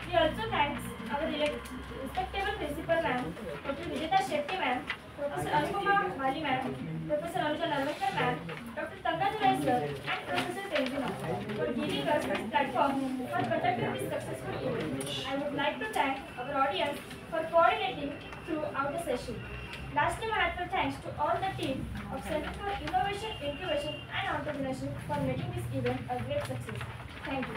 We also thanks our respectable principal ma'am, Dr. Vijeta Shetty ma'am, Professor Anupama Mali ma'am, Professor Anuja Narvekar ma'am, Dr. Tangajulai sir, and Professor Tenzin for giving us this platform for conducting this successful event. I would like to thank our audience for coordinating throughout the session. Lastly, my heartfelt thanks to all the team of Center for Innovation, Incubation and Entrepreneurship for making this event a great success. Thank you.